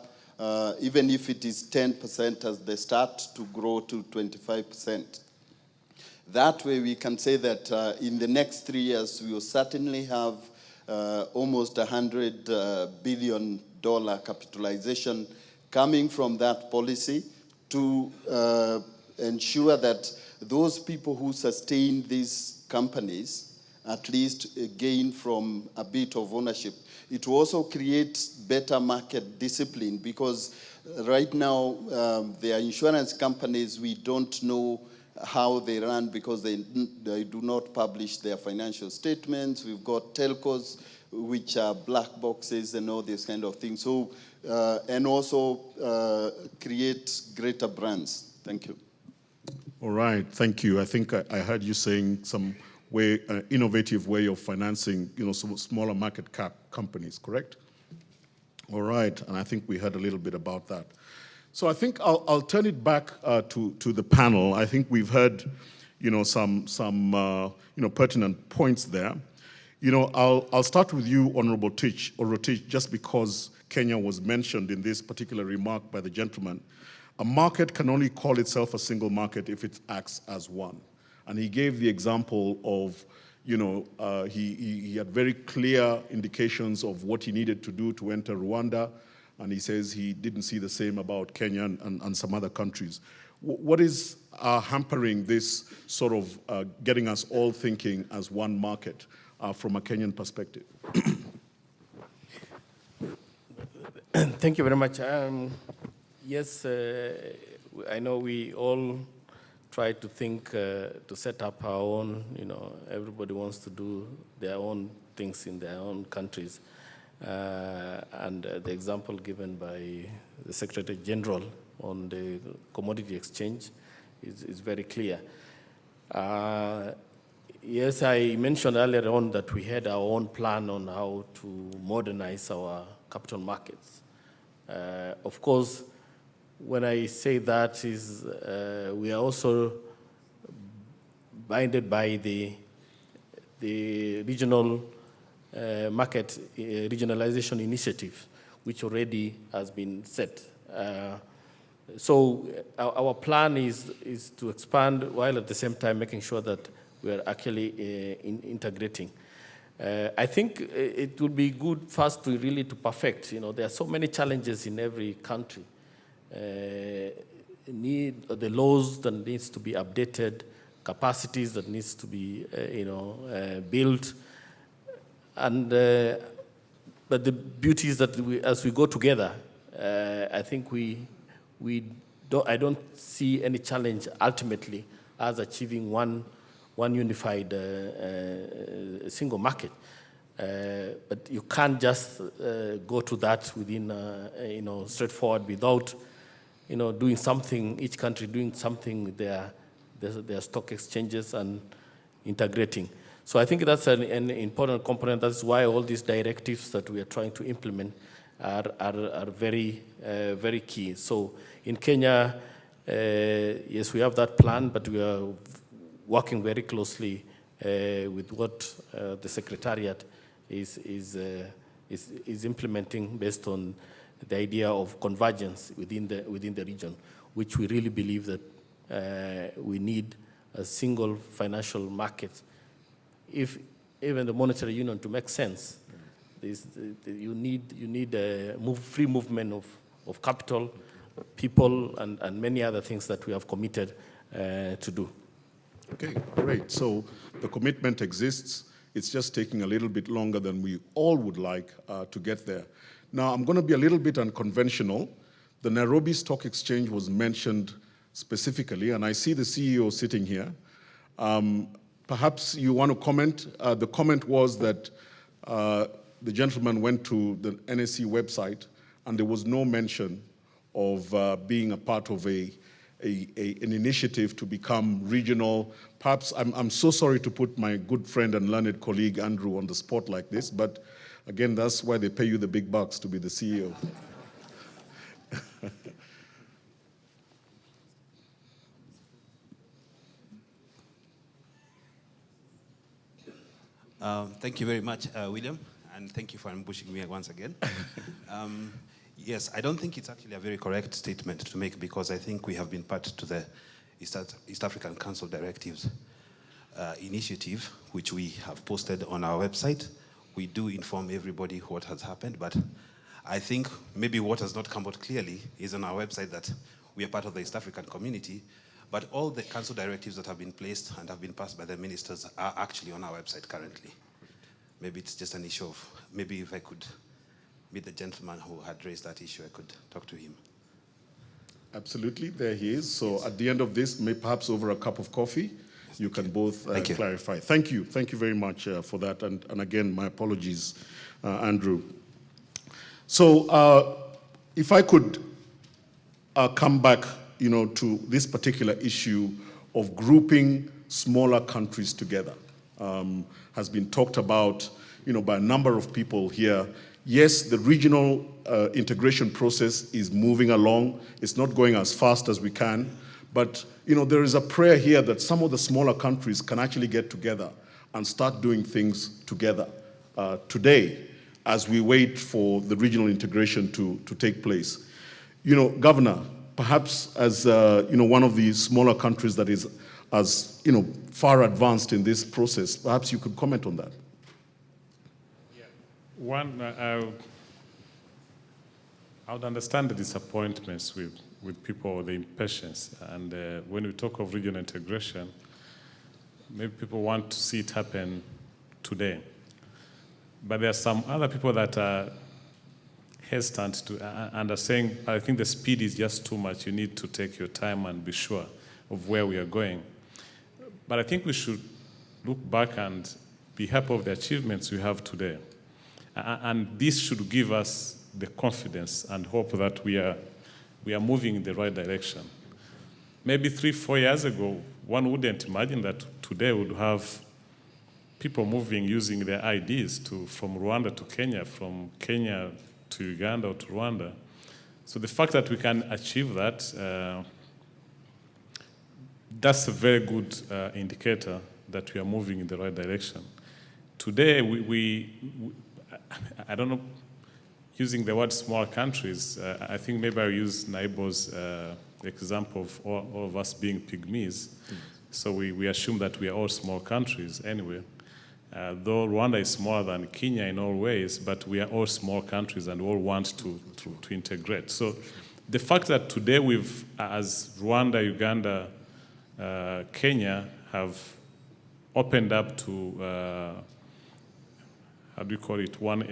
even if it is 10% as they start, to grow to 25%. That way we can say that in the next 3 years we will certainly have almost $100 billion capitalization coming from that policy to ensure that those people who sustain these companies at least gain from a bit of ownership. It will also create better market discipline because right now there are insurance companies, we don't know how they run because they do not publish their financial statements. We've got telcos which are black boxes and all these kind of things. So, and also create greater brands. Thank you. All right, thank you. I think I heard you saying some way, innovative way of financing, some smaller market cap companies, correct? All right, and I think we heard a little bit about that. So I think I'll turn it back to the panel. I think we've heard, some pertinent points there. I'll start with you, Honorable Rotich, just because Kenya was mentioned in this particular remark by the gentleman. A market can only call itself a single market if it acts as one. And he gave the example of, he had very clear indications of what he needed to do to enter Rwanda. And he says he didn't see the same about Kenya and some other countries. What is hampering this sort of getting us all thinking as one market from a Kenyan perspective? Thank you very much. Yes, I know we all try to think to set up our own, everybody wants to do their own things in their own countries. And the example given by the Secretary General on the commodity exchange is very clear. Yes, I mentioned earlier on that we had our own plan on how to modernize our capital markets. Of course, when I say that is we are also binded by the regional market regionalization initiative, which already has been set. So our plan is to expand while at the same time making sure that we are actually integrating. I think it would be good first to really to perfect. There are so many challenges in every country. Need the laws that needs to be updated, capacities that needs to be built, and but the beauty is that as we go together, I think I don't see any challenge ultimately as achieving one unified single market. But you can't just go to that within straightforward without doing something, each country doing something with their stock exchanges and integrating. So I think that's an important component. That's why all these directives that we are trying to implement are very, very key. So in Kenya, yes, we have that plan, but we are working very closely with what the Secretariat is implementing based on the idea of convergence within the region, which we really believe that we need a single financial market. If even the monetary union to make sense, you need a free movement of capital, people, and many other things that we have committed to do. Okay, great. So the commitment exists. It's just taking a little bit longer than we all would like to get there. Now, I'm going to be a little bit unconventional. The Nairobi Stock Exchange was mentioned specifically, and I see the CEO sitting here. Perhaps you want to comment. The comment was that the gentleman went to the NSE website, and there was no mention of being a part of an initiative to become regional. Perhaps I'm so sorry to put my good friend and learned colleague Andrew on the spot like this, but again, that's why they pay you the big bucks to be the CEO. Thank you very much, William, and thank you for ambushing me once again. Yes, I don't think it's actually a very correct statement to make, because I think we have been part to the East African Council Directives initiative, which we have posted on our website. We do inform everybody what has happened, but I think maybe what has not come out clearly is on our website that we are part of the East African community, but all the council directives that have been placed and have been passed by the ministers are actually on our website currently. Maybe it's just an issue of, maybe if I could meet the gentleman who had raised that issue, I could talk to him. Absolutely, there he is. So yes, at the end of this, perhaps over a cup of coffee, you can both clarify. Thank you very much for that. And again, my apologies, Andrew. So if I could come back, to this particular issue of grouping smaller countries together, has been talked about, by a number of people here. Yes, the regional integration process is moving along. It's not going as fast as we can, but there is a prayer here that some of the smaller countries can actually get together and start doing things together today as we wait for the regional integration to take place. Governor, perhaps as one of the smaller countries that is as far advanced in this process, perhaps you could comment on that. One, I would understand the disappointments with people, the impatience. And when we talk of regional integration, maybe people want to see it happen today. But there are some other people that are hesitant to, and are saying, I think the speed is just too much. You need to take your time and be sure of where we are going. But I think we should look back and be happy of the achievements we have today. And this should give us the confidence and hope that we are moving in the right direction. Maybe 3-4 years ago, one wouldn't imagine that today we would have people moving using their IDs from Rwanda to Kenya, from Kenya to Uganda or to Rwanda. So the fact that we can achieve that, that's a very good indicator that we are moving in the right direction. Today, I don't know, using the word small countries, I think maybe I'll use Naibo's example of all of us being pygmies. So we assume that we are all small countries anyway. Though Rwanda is smaller than Kenya in all ways, but we are all small countries and we all want to integrate. So the fact that today we've, as Rwanda, Uganda, Kenya have opened up to, how do you call it, one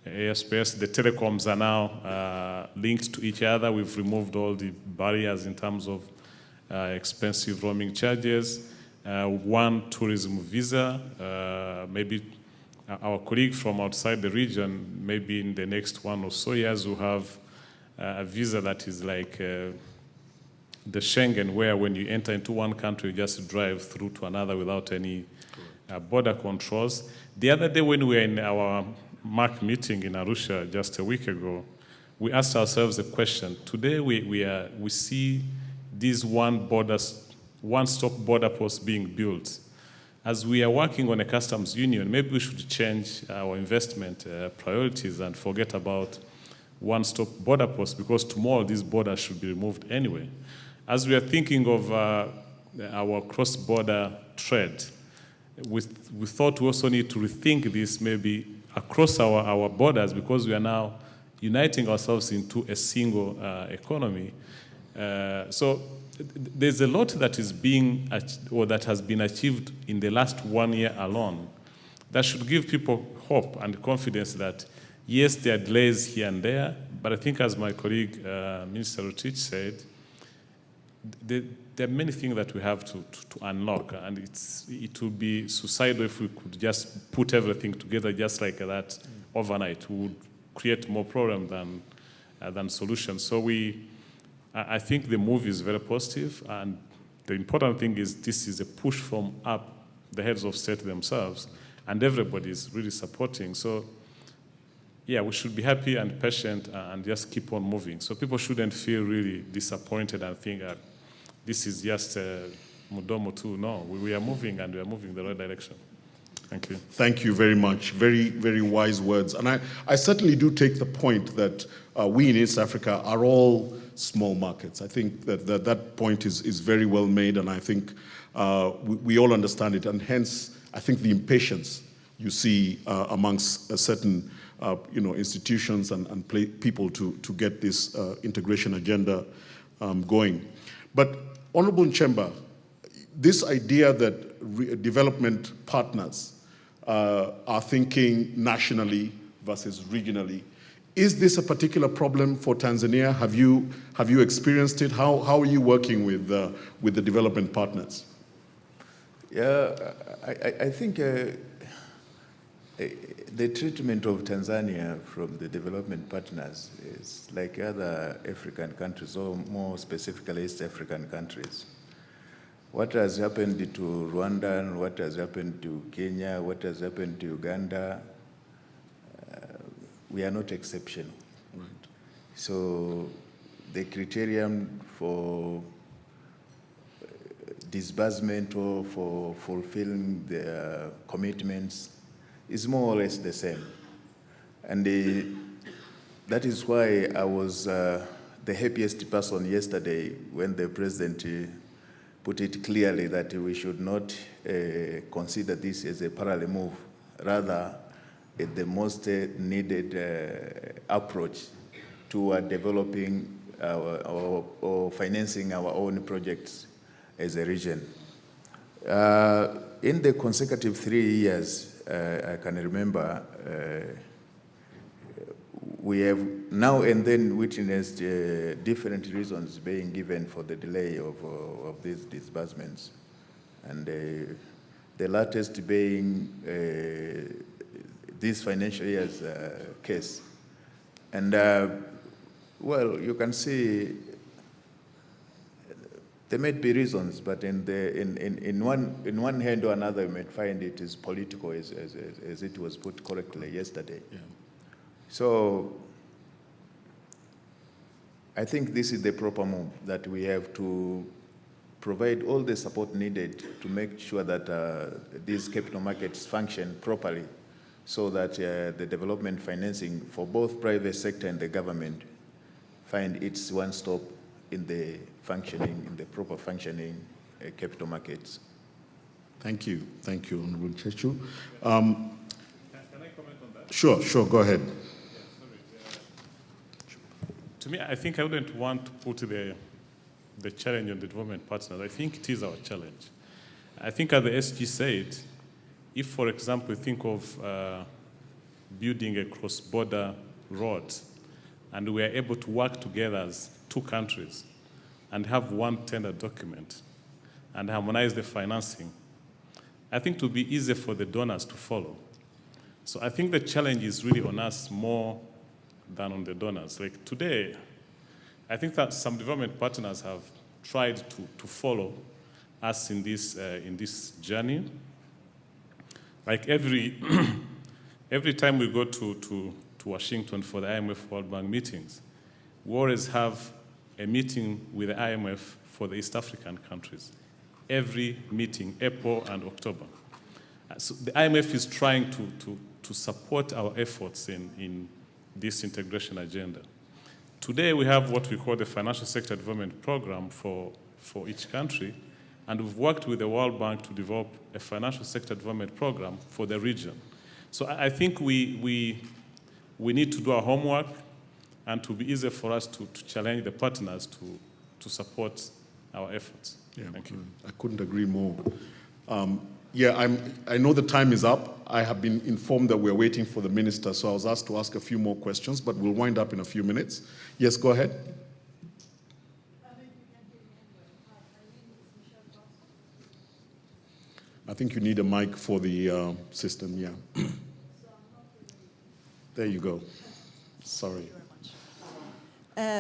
airspace. The telecoms are now linked to each other. We've removed all the barriers in terms of expensive roaming charges. One tourism visa, maybe our colleague from outside the region, maybe in the next 1 or so years, will have a visa that is like the Schengen, where when you enter into one country, you just drive through to another without any border controls. The other day when we were in our MAC meeting in Arusha just a week ago, we asked ourselves a question. Today we see these one-stop border posts being built. As we are working on a customs union, maybe we should change our investment priorities and forget about one-stop border posts, because tomorrow these borders should be removed anyway. As we are thinking of our cross-border trade, we thought we also need to rethink this maybe across our borders, because we are now uniting ourselves into a single economy. So there's a lot that is being, or that has been achieved in the last 1 year alone, that should give people hope and confidence that, yes, there are delays here and there, but I think as my colleague, Minister Rotich said, there are many things that we have to unlock, and it would be suicidal if we could just put everything together just like that overnight. We would create more problem than solutions. So I think the move is very positive, and the important thing is this is a push from up, the heads of state themselves, and everybody is really supporting. So yeah, we should be happy and patient and just keep on moving. So people shouldn't feel really disappointed and think this is just Mudomo too. No, we are moving, and we are moving in the right direction. Thank you. Thank you very much. Very, very wise words. And I certainly do take the point that we in East Africa are all small markets. I think that point is very well made, and I think we all understand it. And hence, I think the impatience you see amongst a certain institutions and people to get this integration agenda going. But Honorable Nchemba, this idea that development partners are thinking nationally versus regionally, is this a particular problem for Tanzania? Have you experienced it? How are you working with the development partners? Yeah, I think the treatment of Tanzania from the development partners is like other African countries, or more specifically East African countries. What has happened to Rwanda, what has happened to Kenya, what has happened to Uganda, we are not exceptional. Right. So the criterion for disbursement or for fulfilling the commitments is more or less the same. And that is why I was the happiest person yesterday when the president put it clearly that we should not consider this as a parallel move, rather the most needed approach toward developing or financing our own projects as a region. In the consecutive 3 years, I can remember, we have now and then witnessed different reasons being given for the delay of these disbursements. And the latest being this financial year's case. And well, you can see there may be reasons, but in one hand or another, you might find it is political, as it was put correctly yesterday. Yeah. So I think this is the proper move, that we have to provide all the support needed to make sure that these capital markets function properly so that the development financing for both private sector and the government find its one stop in the proper functioning capital markets. Thank you, Honorable Chechu. Can I comment on that? Sure, go ahead. To me, I think I wouldn't want to put the challenge on the development partners. I think it is our challenge. I think as the SG said, if, for example, you think of building a cross-border road, and we are able to work together as two countries and have one tender document and harmonize the financing, I think it will be easier for the donors to follow. So I think the challenge is really on us more than on the donors. Like today, I think that some development partners have tried to follow us in this journey. Like every time we go to Washington for the IMF World Bank meetings, we always have a meeting with the IMF for the East African countries. Every meeting, April and October. So the IMF is trying to support our efforts in this integration agenda. Today we have what we call the Financial Sector Development Program for each country, and we've worked with the World Bank to develop a financial sector development program for the region. So I think we need to do our homework, and to be easier for us to challenge the partners to support our efforts. Yeah, thank you. I couldn't agree more. I know the time is up. I have been informed that we're waiting for the minister, so I was asked to ask a few more questions, but we'll wind up in a few minutes. Yes, go ahead. I think you need a mic for the system, yeah. There you go. Sorry.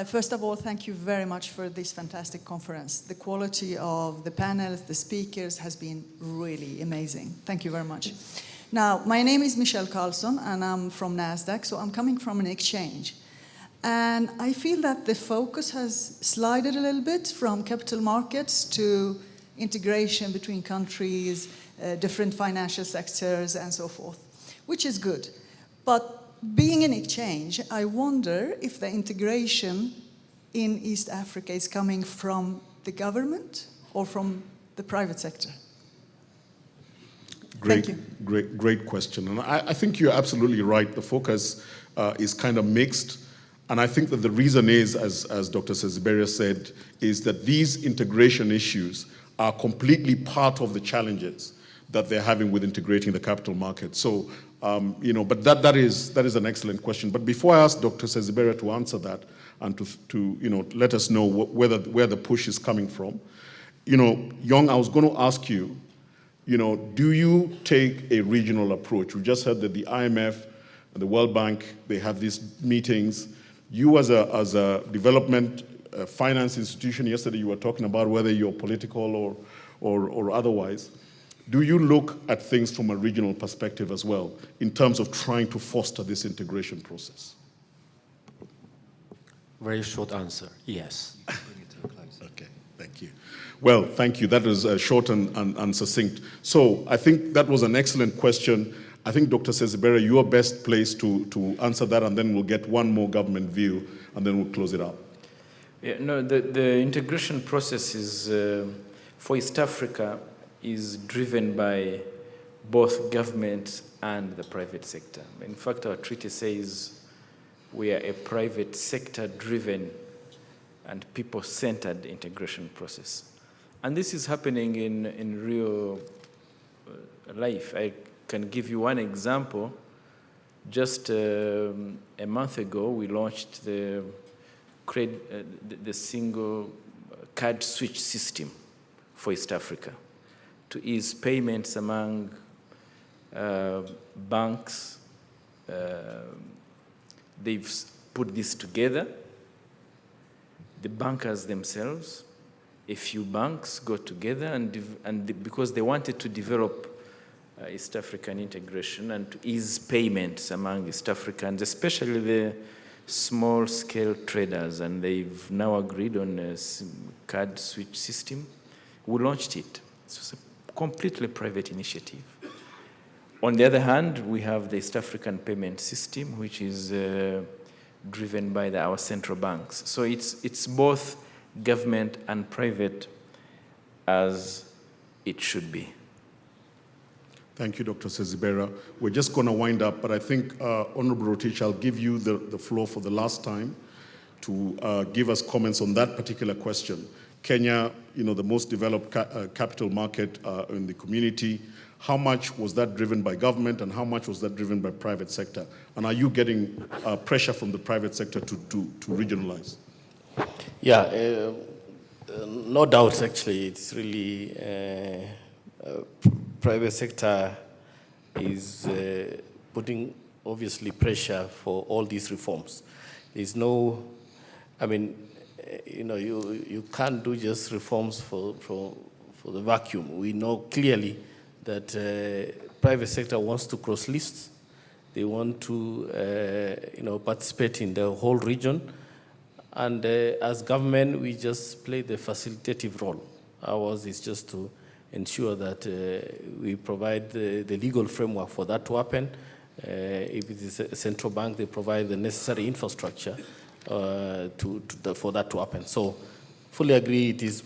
First of all, thank you very much for this fantastic conference. The quality of the panels, the speakers has been really amazing. Thank you very much. Now, my name is Michelle Carlson, and I'm from NASDAQ, so I'm coming from an exchange. And I feel that the focus has slided a little bit from capital markets to integration between countries, different financial sectors, and so forth, which is good. But being an exchange, I wonder if the integration in East Africa is coming from the government or from the private sector. Thank you. Great question. And I think you're absolutely right. The focus is kind of mixed. And I think that the reason is, as Dr. Sezibera said, is that these integration issues are completely part of the challenges that they're having with integrating the capital market. So, but that is an excellent question. But before I ask Dr. Sezibera to answer that and to let us know where the push is coming from, Young, I was going to ask you, do you take a regional approach? We just heard that the IMF and the World Bank, they have these meetings. You as a development finance institution, yesterday you were talking about whether you're political or otherwise. Do you look at things from a regional perspective as well, in terms of trying to foster this integration process? Very short answer, yes. Okay, thank you. Well, thank you. That was short and succinct. So I think that was an excellent question. I think, Dr. Sezibera, you are best placed to answer that, and then we'll get one more government view, and then we'll close it up. Yeah, no, the integration process is, for East Africa, is driven by both government and the private sector. In fact, our treaty says we are a private sector-driven and people-centered integration process. And this is happening in real life. I can give you one example. Just a month ago, we launched the single card switch system for East Africa to ease payments among banks. They've put this together. The bankers themselves, a few banks got together and because they wanted to develop East African integration and to ease payments among East Africans, especially the small-scale traders, and they've now agreed on a card switch system. We launched it. It was a completely private initiative. On the other hand, we have the East African payment system, which is driven by our central banks. So it's both government and private, as it should be. Thank you, Dr. Sezibera. We're just going to wind up, but I think, Honorable Rotich, I'll give you the floor for the last time to give us comments on that particular question. Kenya, the most developed capital market in the community, how much was that driven by government and how much was that driven by private sector? And are you getting pressure from the private sector to regionalize? Yeah, no doubt, actually. It's really, private sector is putting, obviously, pressure for all these reforms. There's no, you can't do just reforms for the vacuum. We know clearly that private sector wants to cross lists. They want to participate in the whole region. And as government, we just play the facilitative role. Ours is just to ensure that we provide the legal framework for that to happen. If it is a central bank, they provide the necessary infrastructure for that to happen. So fully agree it is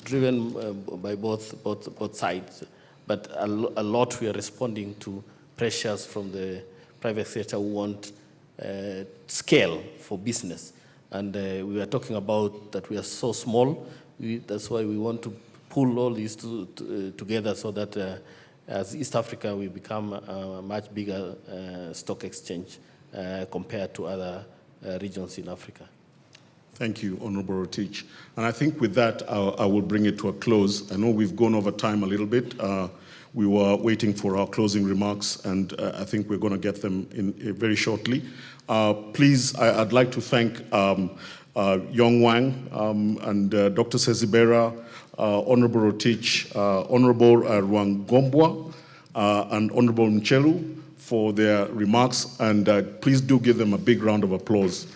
driven by both sides. But a lot we are responding to pressures from the private sector who want scale for business. And we are talking about that we are so small. That's why we want to pull all these together so that as East Africa, we become a much bigger stock exchange compared to other regions in Africa. Thank you, Honorable Rotich. And I think with that, I will bring it to a close. I know we've gone over time a little bit. We were waiting for our closing remarks, and I think we're going to get them in very shortly. Please, I'd like to thank Yong Wang and Dr. Sezibera, Honorable Rotich, Honorable Rwangombwa, and Honorable Mchelu for their remarks, and please do give them a big round of applause.